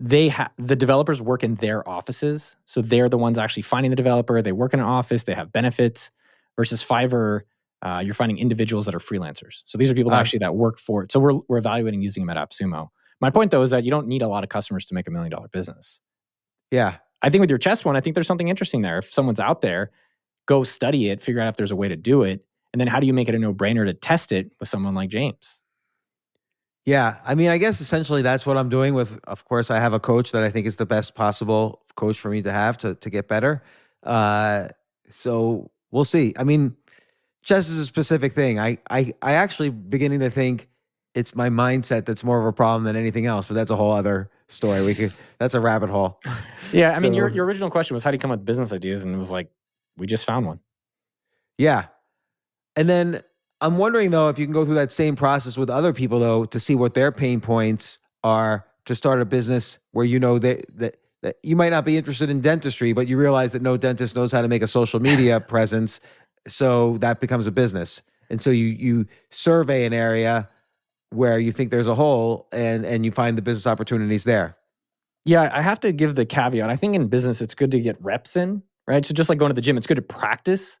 S6: The developers work in their offices. So they're the ones actually finding the developer. They work in an office. They have benefits versus Fiverr. You're finding individuals that are freelancers. So these are people that work for it. So we're evaluating using them at AppSumo. My point though is that you don't need a lot of customers to make $1 million business.
S3: Yeah.
S6: I think with your chest one, I think there's something interesting there. If someone's out there, go study it, figure out if there's a way to do it. And then how do you make it a no-brainer to test it with someone like James?
S3: Yeah. I mean, I guess essentially that's what I'm doing with, of course, I have a coach that I think is the best possible coach for me to have to get better. So we'll see. I mean, chess is a specific thing. I actually beginning to think it's my mindset that's more of a problem than anything else, but that's a whole other story. That's a rabbit hole.
S6: Yeah. I mean, your original question was how do you come up with business ideas? And it was like, we just found one.
S3: Yeah. And then I'm wondering, though, if you can go through that same process with other people, though, to see what their pain points are to start a business where that you might not be interested in dentistry, but you realize that no dentist knows how to make a social media presence. So that becomes a business. And so you survey an area where you think there's a hole and you find the business opportunities there.
S6: Yeah, I have to give the caveat. I think in business, it's good to get reps in, right? So just like going to the gym, it's good to practice.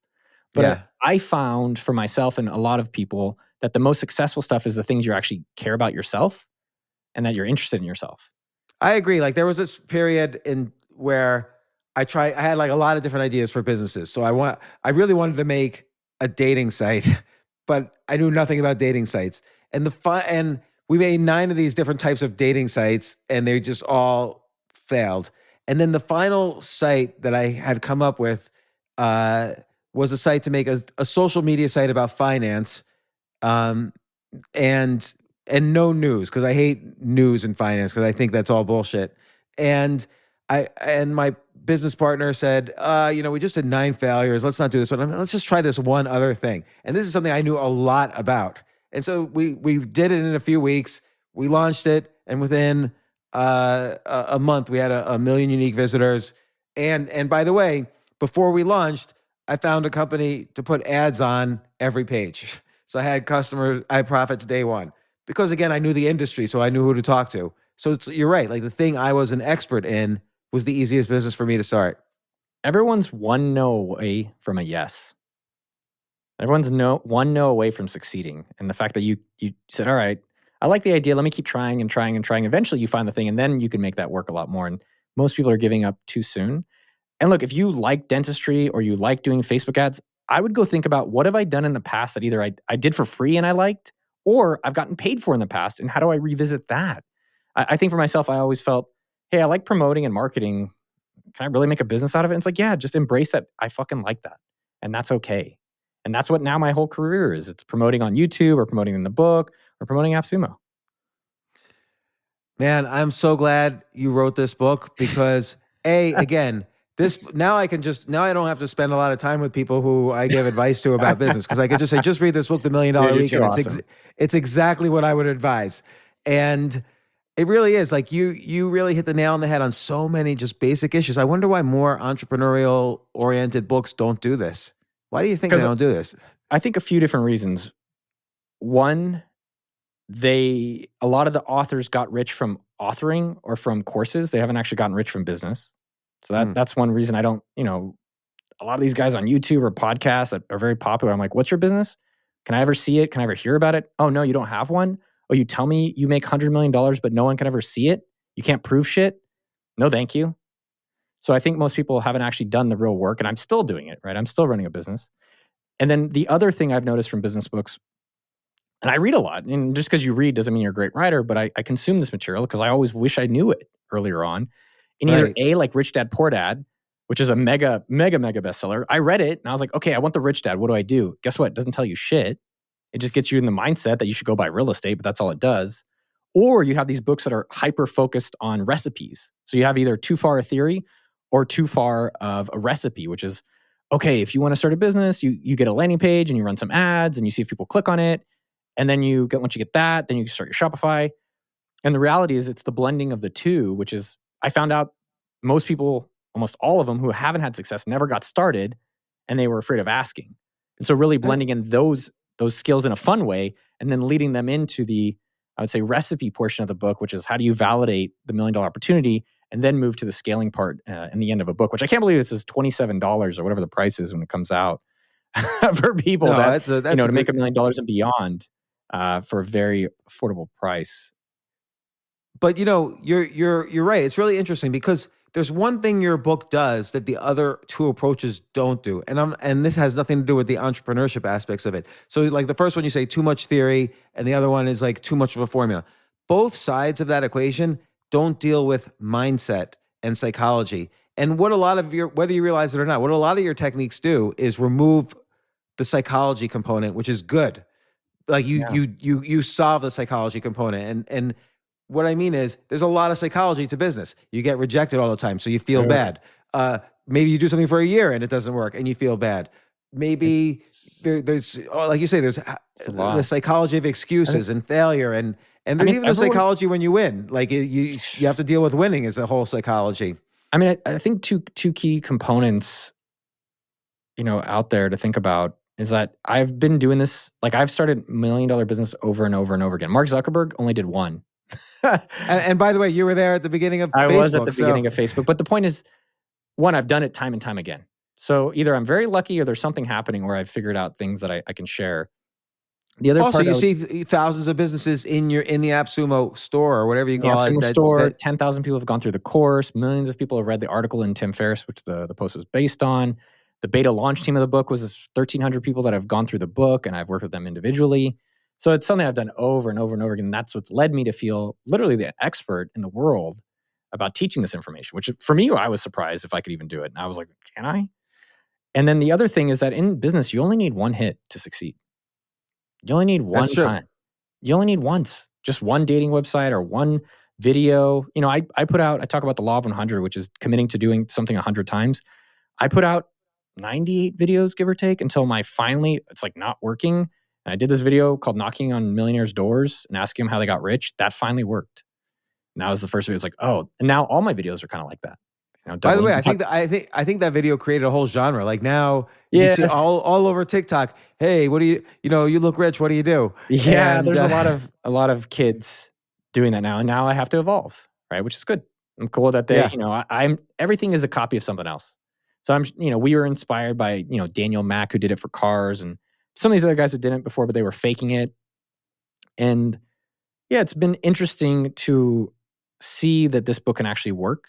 S6: But I found for myself and a lot of people that the most successful stuff is the things you actually care about yourself and that you're interested in yourself.
S3: I agree. Like there was this period where I had like a lot of different ideas for businesses. So I really wanted to make a dating site, but I knew nothing about dating sites. And we made 9 of these different types of dating sites and they just all failed. And then the final site that I had come up with, was a site to make a social media site about finance, and no news, because I hate news in finance because I think that's all bullshit. And my business partner said, we just did 9 failures. Let's not do this one. Let's just try this one other thing. And this is something I knew a lot about. And so we did it in a few weeks. We launched it, and within a month, we had a million unique visitors. And by the way, before we launched, I found a company to put ads on every page. So I had profits day one. Because again, I knew the industry, so I knew who to talk to. So you're right. Like the thing I was an expert in was the easiest business for me to start.
S6: Everyone's one no away from a yes. Everyone's one no away from succeeding. And the fact that you said, all right, I like the idea. Let me keep trying and trying and trying. Eventually you find the thing and then you can make that work a lot more. And most people are giving up too soon. And look, if you like dentistry or you like doing Facebook ads, I would go think about what have I done in the past that either I did for free and I liked, or I've gotten paid for in the past, and how do I revisit that? I think for myself, I always felt, hey, I like promoting and marketing. Can I really make a business out of it? And it's like, yeah, just embrace that. I fucking like that. And that's okay. And that's what now my whole career is. It's promoting on YouTube or promoting in the book or promoting AppSumo.
S3: Man, I'm so glad you wrote this book because again, now I don't have to spend a lot of time with people who I give advice to about business because I could just say, just read this book, The $1 Million
S6: Dude, you're
S3: Week,
S6: too
S3: and
S6: awesome.
S3: it's exactly what I would advise. And it really is like you really hit the nail on the head on so many just basic issues. I wonder why more entrepreneurial oriented books don't do this. Why do you think they don't do this?
S6: I think a few different reasons. One, a lot of the authors got rich from authoring or from courses. They haven't actually gotten rich from business. So that's one reason I don't, a lot of these guys on YouTube or podcasts that are very popular. I'm like, what's your business? Can I ever see it? Can I ever hear about it? Oh, no, you don't have one? Oh, you tell me you make $100 million, but no one can ever see it? You can't prove shit? No, thank you. So I think most people haven't actually done the real work, and I'm still doing it, right? I'm still running a business. And then the other thing I've noticed from business books, and I read a lot, and just because you read doesn't mean you're a great writer, but I consume this material because I always wish I knew it earlier on. In either A, like Rich Dad, Poor Dad, which is a mega bestseller. I read it and I was like, okay, I want the rich dad. What do I do? Guess what? It doesn't tell you shit. It just gets you in the mindset that you should go buy real estate, but that's all it does. Or you have these books that are hyper focused on recipes. So you have either too far a theory or too far of a recipe, which is, okay, if you want to start a business, you get a landing page and you run some ads and you see if people click on it. And then once you get that, then you start your Shopify. And the reality is it's the blending of the two, which is, I found out most people, almost all of them who haven't had success never got started and they were afraid of asking. And so really blending in those skills in a fun way and then leading them into the, I would say, recipe portion of the book, which is how do you validate the $1 million opportunity and then move to the scaling part in the end of a book, which I can't believe this is $27 or whatever the price is when it comes out for people to make $1 million and beyond for a very affordable price.
S3: But you're right. It's really interesting because there's one thing your book does that the other two approaches don't do, and this has nothing to do with the entrepreneurship aspects of it. So, like the first one, you say too much theory, and the other one is like too much of a formula. Both sides of that equation don't deal with mindset and psychology. And what a lot of whether you realize it or not, what a lot of your techniques do is remove the psychology component, which is good. Like you solve the psychology component, and what I mean is there's a lot of psychology to business. You get rejected all the time, so you feel bad. Maybe you do something for a year and it doesn't work and you feel bad. Maybe there's like you say, there's the psychology of excuses and failure, and there's even the psychology when you win. Like you have to deal with winning as a whole psychology.
S6: I mean, I think two key components, out there to think about is that I've been doing this, like I've started $1 million business over and over and over again. Mark Zuckerberg only did one.
S3: and by the way, you were there at the beginning of Facebook.
S6: I was at the beginning of Facebook. But the point is, one, I've done it time and time again. So either I'm very lucky or there's something happening where I've figured out things that I can share. The other
S3: also,
S6: part
S3: you see thousands of businesses in the AppSumo store or whatever you call it.
S6: AppSumo store, 10,000 people have gone through the course. Millions of people have read the article in Tim Ferriss, which the post was based on. The beta launch team of the book was 1,300 people that have gone through the book, and I've worked with them individually. So it's something I've done over and over and over again. And that's what's led me to feel literally the expert in the world about teaching this information, which for me, I was surprised if I could even do it. And I was like, can I? And then the other thing is that in business, you only need one hit to succeed. You only need one time. You only need once. Just one dating website or one video. I talk about the law of 100, which is committing to doing something 100 times. I put out 98 videos, give or take, until it's like not working. And I did this video called Knocking on Millionaires' Doors and asking them how they got rich. That finally worked. And that was the first video. It's like, oh, and now all my videos are kind of like that.
S3: By the way, I think that video created a whole genre. Like now you see all over TikTok, hey, what do you look rich, what do you do?
S6: Yeah, and there's a lot of kids doing that now. And now I have to evolve, right? Which is good. I'm cool that they, I'm everything is a copy of something else. So I'm, we were inspired by, Daniel Mack, who did it for cars, and some of these other guys that didn't before, but they were faking it. And yeah, it's been interesting to see that this book can actually work.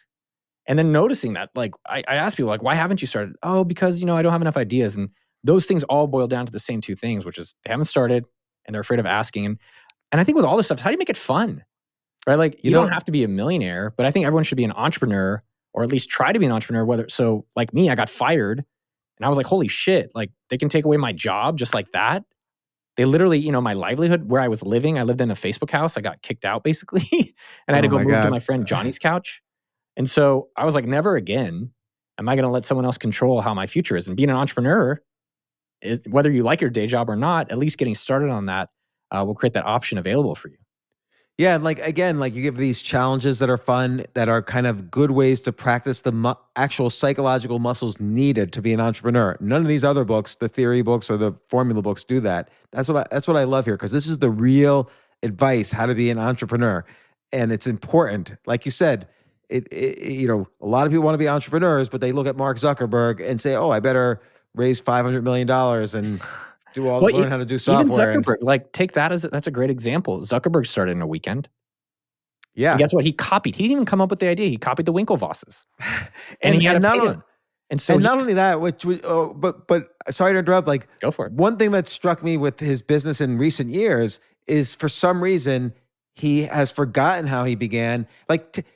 S6: And then noticing that, like, I asked people, like, why haven't you started? Oh, because, I don't have enough ideas. And those things all boil down to the same two things, which is they haven't started and they're afraid of asking. And I think with all this stuff, how do you make it fun? Right? Like, you don't have to be a millionaire, but I think everyone should be an entrepreneur, or at least try to be an entrepreneur. So like me, I got fired and I was like, holy shit, like they can take away my job just like that. They literally, my livelihood where I was living, I lived in a Facebook house. I got kicked out basically, and I had to
S3: Oh
S6: go
S3: my
S6: move to
S3: God.
S6: my friend Johnny's couch. And so I was like, never again am I going to let someone else control how my future is. And being an entrepreneur, whether you like your day job or not, at least getting started on that will create that option available for you.
S3: Yeah, and again, you give these challenges that are fun, that are kind of good ways to practice the actual psychological muscles needed to be an entrepreneur. None of these other books, the theory books or the formula books, do that. That's what I love here, because this is the real advice how to be an entrepreneur, and it's important. Like you said, a lot of people want to be entrepreneurs, but they look at Mark Zuckerberg and say, "Oh, I better raise $500 million and learn how to do software."
S6: Even Zuckerberg, take that that's a great example. Zuckerberg started in a weekend.
S3: Yeah.
S6: And guess what? He copied. He didn't even come up with the idea. He copied the Winklevosses. And he had to pay them. And
S3: not only that, but sorry to interrupt.
S6: Go for it.
S3: One thing that struck me with his business in recent years is, for some reason, he has forgotten how he began.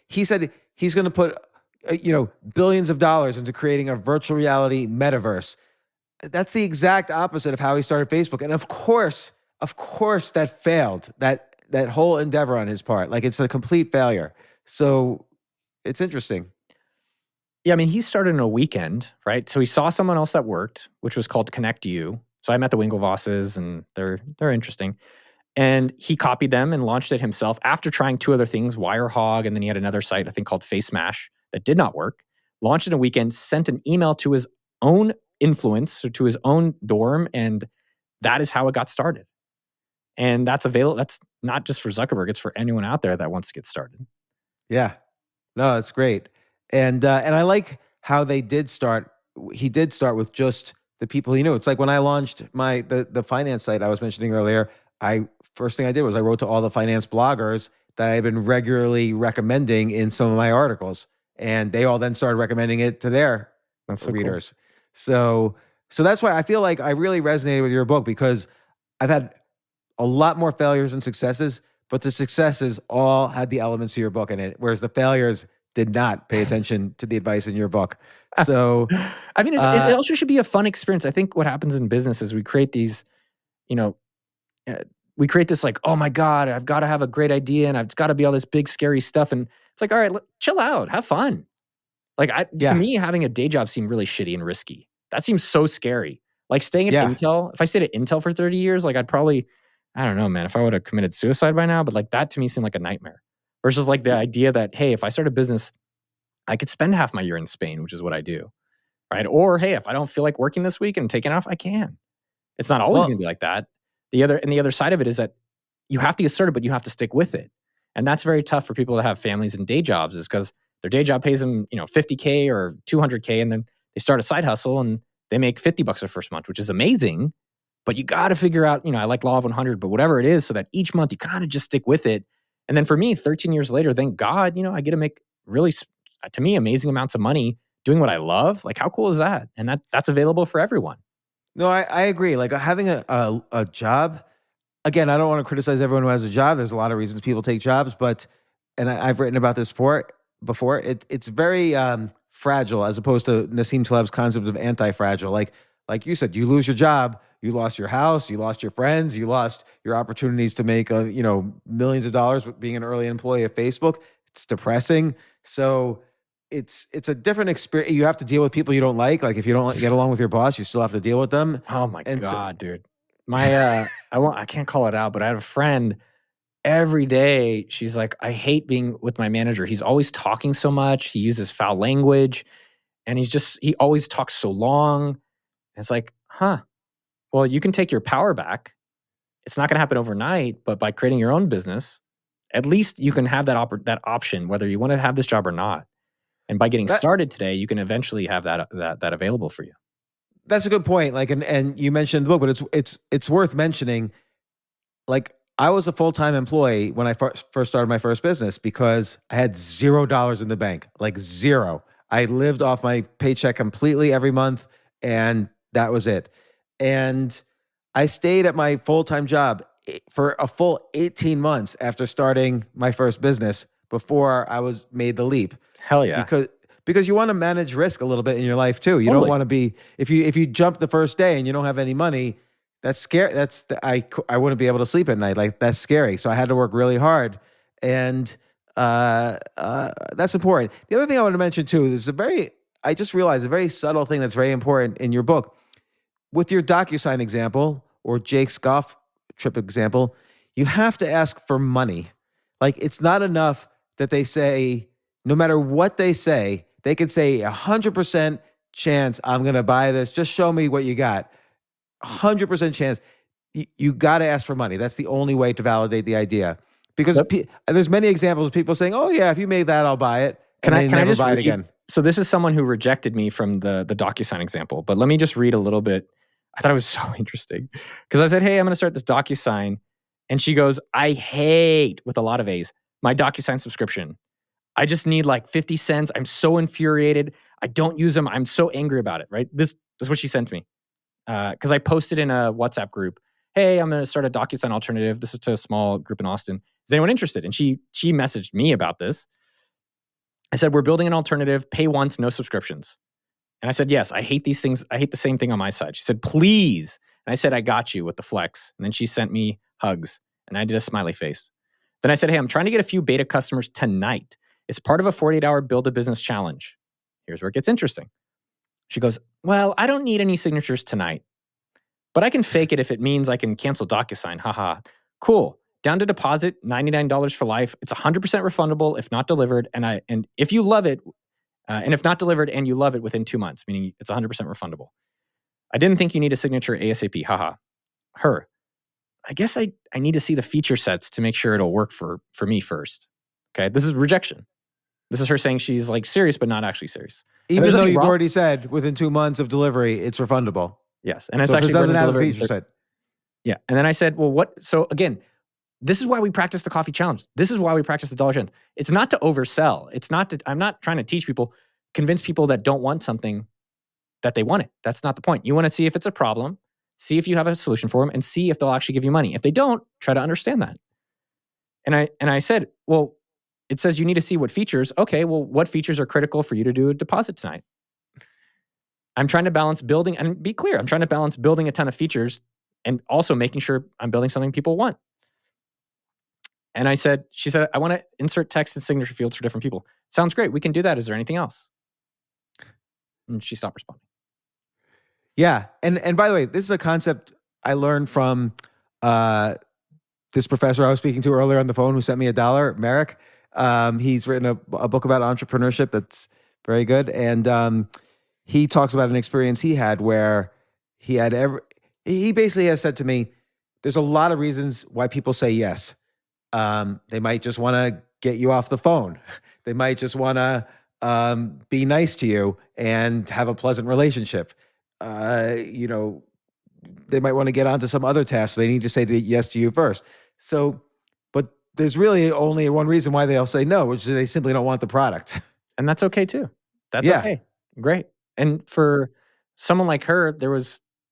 S3: He said he's going to put, billions of dollars into creating a virtual reality metaverse. That's the exact opposite of how he started Facebook. And of course, that failed. That whole endeavor on his part, it's a complete failure. So it's interesting.
S6: Yeah, he started in a weekend, right? So he saw someone else that worked, which was called Connect You. So I met the Winklevosses, and they're interesting. And he copied them and launched it himself after trying two other things, Wirehog, and then he had another site, I think, called FaceMash, that did not work. Launched in a weekend, sent an email to his own influence, or to his own dorm, and that is how it got started. And that's available. That's not just for Zuckerberg; it's for anyone out there that wants to get started.
S3: Yeah, no, that's great. And I like how they did start. He did start with just the people he knew. It's like when I launched the finance site I was mentioning earlier. First thing I did was I wrote to all the finance bloggers that I had been regularly recommending in some of my articles, and they all then started recommending it to their readers. Cool. So that's why I feel like I really resonated with your book, because I've had a lot more failures and successes, but the successes all had the elements of your book in it, whereas the failures did not pay attention to the advice in your book. So,
S6: it also should be a fun experience. I think what happens in business is we create these, we create this oh my God, I've got to have a great idea, and it's got to be all this big, scary stuff. And it's all right, chill out, have fun. To me, having a day job seemed really shitty and risky. That seems so scary. Staying at Intel, if I stayed at Intel for 30 years, I'd probably, I don't know, man, if I would have committed suicide by now, but that to me seemed like a nightmare. Versus the idea that, hey, if I start a business, I could spend half my year in Spain, which is what I do, right? Or, hey, if I don't feel like working this week and taking off, I can. It's not always going to be like that. The other side of it is that you have to get started, but you have to stick with it. And that's very tough for people that have families and day jobs, is because their day job pays them, $50K or $200K, and then they start a side hustle and they make $50 the first month, which is amazing. But you got to figure out, I like Law of 100, but whatever it is, so that each month you kind of just stick with it. And then for me, 13 years later, thank God, I get to make really, to me, amazing amounts of money doing what I love. How cool is that? And that's available for everyone.
S3: No, I agree. Having a job, again, I don't want to criticize everyone who has a job. There's a lot of reasons people take jobs, and I've written about this before. It's very fragile, as opposed to Nassim Taleb's concept of anti-fragile. Like you said, you lose your job, you lost your house, you lost your friends, you lost your opportunities to make millions of dollars with being an early employee of Facebook. It's depressing. So it's a different experience. You have to deal with people you don't like. If you don't get along with your boss, you still have to deal with them.
S6: Oh my God, dude. I can't call it out, but I had a friend. Every day, she's like, I hate being with my manager. He's always talking so much. He uses foul language, and he always talks so long. It's like, well, you can take your power back. It's not going to happen overnight, but by creating your own business, at least you can have that option, whether you want to have this job or not. And by getting started today, you can eventually have that available for you.
S3: That's a good point. And you mentioned the book, but it's worth mentioning. I was a full-time employee when I first started my first business, because I had $0 in the bank, zero. I lived off my paycheck completely every month, and that was it. And I stayed at my full-time job for a full 18 months after starting my first business before I was made the leap.
S6: Hell yeah.
S3: Because you want to manage risk a little bit in your life too. You don't want to be, if you jump the first day and you don't have any money, That's scary. I wouldn't be able to sleep at night. Like, that's scary. So I had to work really hard, and that's important. The other thing I want to mention too is I just realized a very subtle thing that's very important in your book. With your DocuSign example or Jake's golf trip example, you have to ask for money. Like, it's not enough that they say, no matter what they say, they could say 100% chance I'm going to buy this. Just show me what you got. 100% chance. You got to ask for money. That's the only way to validate the idea. Because there's many examples of people saying, "Oh yeah, if you made that, I'll buy it."
S6: Can I
S3: never
S6: just
S3: buy it
S6: read?
S3: again.
S6: So this is someone who rejected me from the DocuSign example, but let me just read a little bit. I thought it was so interesting because I said, "Hey, I'm going to start this DocuSign," and she goes, "I hate," with a lot of A's, "my DocuSign subscription. I just need like 50 cents. I'm so infuriated. I don't use them. I'm so angry about it." Right? This is what she sent me. Because I posted in a WhatsApp group, "Hey, I'm going to start a DocuSign alternative. This is to a small group in Austin. Is anyone interested?" And she messaged me about this. I said, "We're building an alternative. Pay once, no subscriptions." And I said, "Yes, I hate these things. I hate the same thing on my side." She said, "Please." And I said, "I got you," with the flex. And then she sent me hugs. And I did a smiley face. Then I said, "Hey, I'm trying to get a few beta customers tonight. It's part of a 48-hour build a business challenge. Here's where it gets interesting." She goes, "Well, I don't need any signatures tonight, but I can fake it if it means I can cancel DocuSign. Haha. Cool. Down to deposit, $99 for life. It's 100% refundable if not delivered. And if you love it, and if not delivered and you love it within 2 months, meaning it's 100% refundable. I didn't think you need a signature ASAP. Haha. Her. I guess I need to see the feature sets to make sure it'll work for me first." Okay. This is rejection. This is her saying she's like serious, but not actually serious.
S3: Even though you've already said within 2 months of delivery, it's refundable.
S6: Yes. And it's
S3: So
S6: actually
S3: if it doesn't have a
S6: delivered
S3: feature set.
S6: Yeah. And then I said, "Well, what?" So again, this is why we practice the coffee challenge. This is why we practice the dollar challenge. It's not to oversell. I'm not trying to teach people, convince people that don't want something that they want it. That's not the point. You want to see if it's a problem, see if you have a solution for them, and see if they'll actually give you money. If they don't, try to understand that. And I said, "Well, it says you need to see what features." Okay, well, what features are critical for you to do a deposit tonight? I'm trying to balance building, and be clear, I'm trying to balance building a ton of features and also making sure I'm building something people want. And she said, "I want to insert text and signature fields for different people." Sounds great. We can do that. Is there anything else? And she stopped responding.
S3: Yeah. And by the way, this is a concept I learned from this professor I was speaking to earlier on the phone who sent me $1, Merrick. He's written a book about entrepreneurship that's very good. And he talks about an experience he had where he basically has said to me, there's a lot of reasons why people say yes. They might just want to get you off the phone. They might just want to be nice to you and have a pleasant relationship. They might want to get onto some other task, so they need to say yes to you first. So, but there's really only one reason why they'll say no, which is they simply don't want the product.
S6: And that's okay too. That's okay. Great. And for someone like her,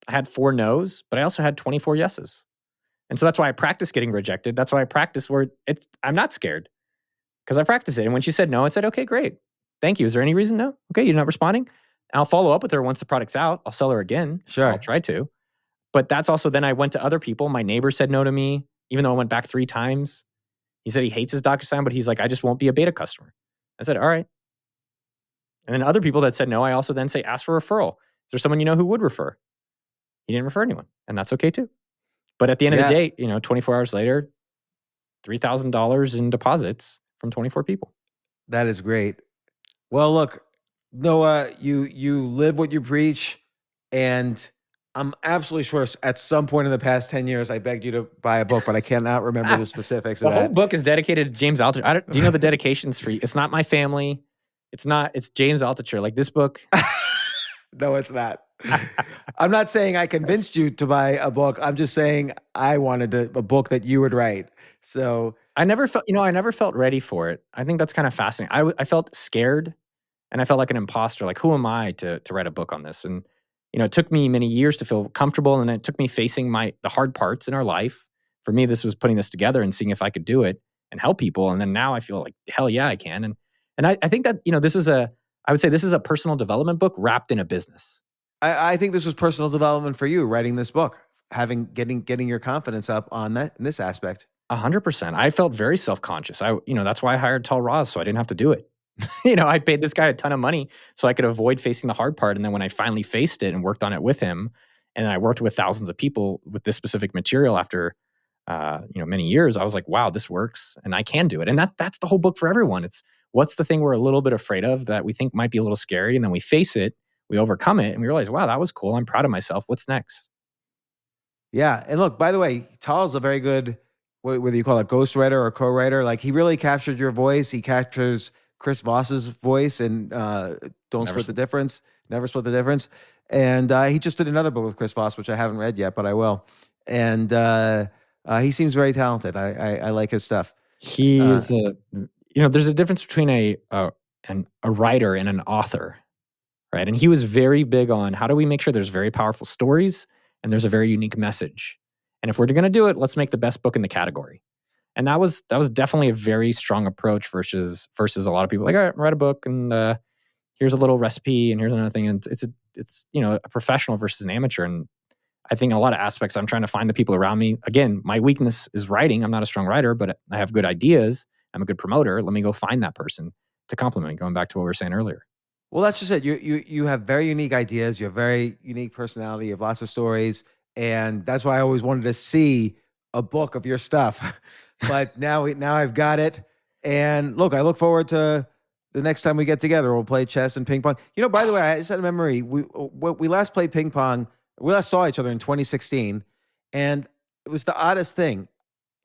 S6: I had 4 no's, but I also had 24 yeses. And so that's why I practice getting rejected. That's why I practice where I'm not scared because I practice it. And when she said no, I said, "Okay, great. Thank you. Is there any reason no? Okay, you're not responding." And I'll follow up with her once the product's out. I'll sell her again.
S3: Sure.
S6: I'll try to. But that's also, then I went to other people. My neighbor said no to me, even though I went back 3 times. He said he hates his DocuSign, but he's like, "I just won't be a beta customer." I said, "All right." And then other people that said no, I also then say, "Ask for a referral. Is there someone you know who would refer?" He didn't refer anyone. And that's okay too. But at the end of the day, 24 hours later, $3,000 in deposits from 24 people.
S3: That is great. Well, look, Noah, you live what you preach, and I'm absolutely sure at some point in the past 10 years, I begged you to buy a book, but I cannot remember the specifics of
S6: The
S3: that.
S6: whole book is dedicated to James Altucher. Do you know the dedications for you? It's not my family. It's James Altucher. Like this book.
S3: No, it's not. I'm not saying I convinced you to buy a book. I'm just saying I wanted a book that you would write. So
S6: I never felt ready for it. I think that's kind of fascinating. I felt scared and I felt like an imposter. Like, who am I to write a book on this? And, it took me many years to feel comfortable, and it took me facing the hard parts in our life. For me, this was putting this together and seeing if I could do it and help people. And then now I feel like, hell yeah, I can. And I think that, I would say this is a personal development book wrapped in a business.
S3: I think this was personal development for you, writing this book. getting your confidence up on that in this aspect.
S6: 100%. I felt very self-conscious. That's why I hired Tal Roz, so I didn't have to do it. I paid this guy a ton of money so I could avoid facing the hard part. And then when I finally faced it and worked on it with him, and I worked with thousands of people with this specific material after, many years, I was like, wow, this works and I can do it. And that's the whole book for everyone. It's what's the thing we're a little bit afraid of that we think might be a little scary. And then we face it, we overcome it, and we realize, wow, that was cool. I'm proud of myself. What's next?
S3: Yeah. And look, by the way, Tal's a very good, whether you call it ghostwriter or co-writer, like he really captured your voice. He captures Chris Voss's voice and Never Split the Difference. And he just did another book with Chris Voss, which I haven't read yet, but I will. And he seems very talented. I like his stuff.
S6: He's there's a difference between a writer and an author, right? And he was very big on how do we make sure there's very powerful stories and there's a very unique message. And if we're going to do it, let's make the best book in the category. And that was definitely a very strong approach versus a lot of people like, all right, write a book and here's a little recipe and here's another thing. And it's a professional versus an amateur. And I think in a lot of aspects, I'm trying to find the people around me. Again, my weakness is writing. I'm not a strong writer, but I have good ideas. I'm a good promoter. Let me go find that person to complement, going back to what we were saying earlier.
S3: Well, that's just it. You have very unique ideas. You have very unique personality. You have lots of stories. And that's why I always wanted to see a book of your stuff. But now I've got it. And look, I look forward to the next time we get together. We'll play chess and ping pong. By the way, I just had a memory. We last played ping pong. We last saw each other in 2016. And it was the oddest thing.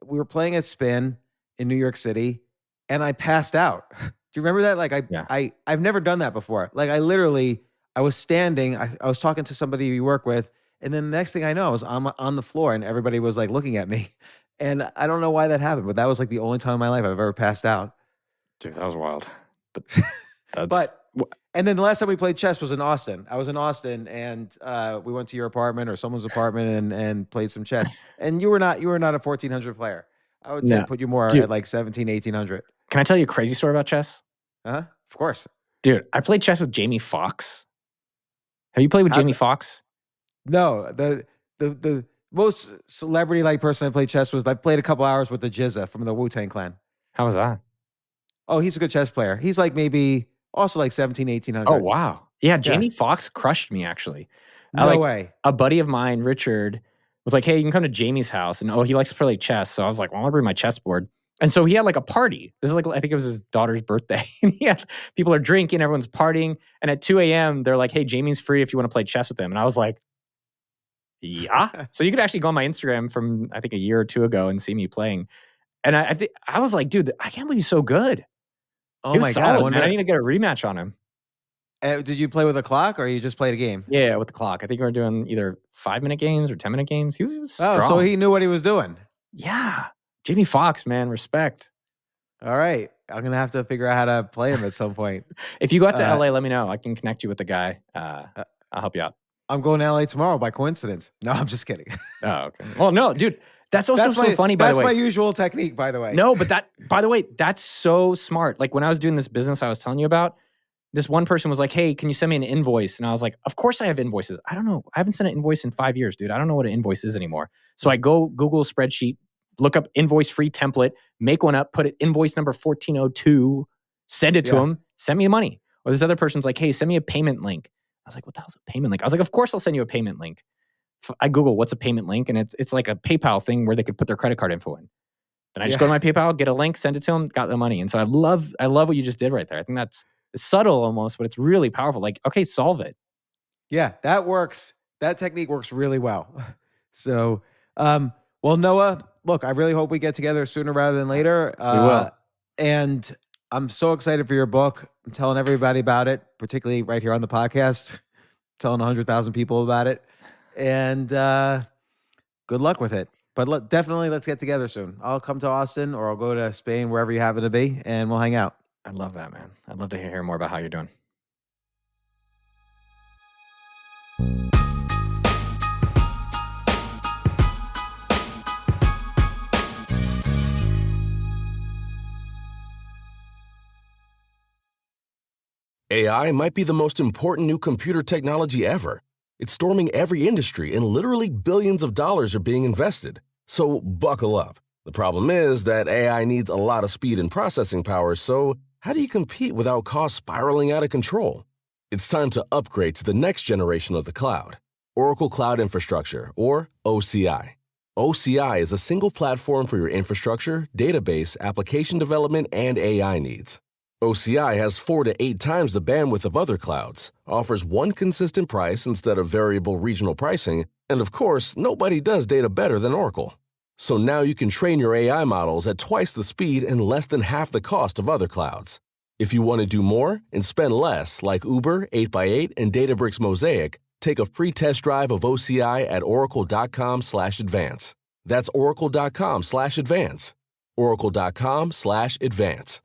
S3: We were playing at Spin in New York City, and I passed out. Do you remember that? Like I've never done that before. Like I was standing, I was talking to somebody you work with, and then the next thing I know, I was on the floor and everybody was like looking at me. And I don't know why that happened, but that was like the only time in my life I've ever passed out.
S6: Dude, that was wild.
S3: But and then the last time we played chess was in Austin. I was in Austin and we went to your apartment or someone's apartment and played some chess. And you were not a 1400 player. I would say put you more at like 17, 1800.
S6: Can I tell you a crazy story about chess?
S3: Of course.
S6: Dude, I played chess with Jamie Foxx. Have you played with Jamie Foxx?
S3: No, the most celebrity-like person I played chess with, I played a couple hours with the Jizza from the Wu-Tang Clan.
S6: How was that?
S3: Oh, he's a good chess player. He's like maybe also like 17, 1800.
S6: Oh, wow. Yeah, Jamie Foxx crushed me, actually.
S3: No way.
S6: A buddy of mine, Richard, was like, hey, you can come to Jamie's house. And he likes to play chess. So I was like, well, I'll bring my chessboard. And so he had like a party. This is like, I think it was his daughter's birthday. And people are drinking, everyone's partying. And at 2 a.m., they're like, hey, Jamie's free if you want to play chess with him. And I was like, yeah. So you could actually go on my Instagram from, I think, a year or two ago and see me playing. And I was like, dude, I can't believe he's so good.
S3: Oh my God.
S6: I need to get a rematch on him.
S3: Did you play with a clock or you just played a game?
S6: Yeah, with the clock. I think we were doing either 5-minute games or 10-minute games. He was strong.
S3: Oh, so he knew what he was doing.
S6: Yeah. Jamie Foxx, man, respect.
S3: All right. I'm going to have to figure out how to play him at some point.
S6: If you go out to LA, let me know. I can connect you with the guy. I'll help you out.
S3: I'm going to LA tomorrow by coincidence. No, I'm just kidding.
S6: Oh, okay. Well, no, dude. That's also so funny, by the way.
S3: That's my usual technique, by the way.
S6: No, but by the way, that's so smart. Like when I was doing this business I was telling you about, this one person was like, hey, can you send me an invoice? And I was like, of course I have invoices. I don't know. I haven't sent an invoice in 5 years, dude. I don't know what an invoice is anymore. So I go Google spreadsheet, look up invoice free template, make one up, put it invoice number 1402, send it to him, send me the money. Or this other person's like, hey, send me a payment link. I was like, what the hell's a payment link? I was like, of course I'll send you a payment link. I Google what's a payment link, and it's like a PayPal thing where they could put their credit card info in. Then I just go to my PayPal, get a link, send it to them, got the money. And so I love what you just did right there. I think that's subtle almost, but it's really powerful. Like, okay, solve it.
S3: Yeah, that works. That technique works really well. So, well, Noah, look, I really hope we get together sooner rather than later.
S6: We will.
S3: And I'm so excited for your book. I'm telling everybody about it, particularly right here on the podcast, telling 100,000 people about it. And good luck with it. But definitely let's get together soon. I'll come to Austin or I'll go to Spain, wherever you happen to be, and we'll hang out.
S6: I'd love that, man. I'd love to hear more about how you're doing.
S4: AI might be the most important new computer technology ever. It's storming every industry and literally billions of dollars are being invested. So buckle up. The problem is that AI needs a lot of speed and processing power, so how do you compete without costs spiraling out of control? It's time to upgrade to the next generation of the cloud, Oracle Cloud Infrastructure, or OCI. OCI is a single platform for your infrastructure, database, application development, and AI needs. OCI has 4 to 8 times the bandwidth of other clouds, offers one consistent price instead of variable regional pricing, and of course, nobody does data better than Oracle. So now you can train your AI models at twice the speed and less than half the cost of other clouds. If you want to do more and spend less, like Uber, 8x8, and Databricks Mosaic, take a free test drive of OCI at oracle.com/advance. That's oracle.com/advance. oracle.com/advance.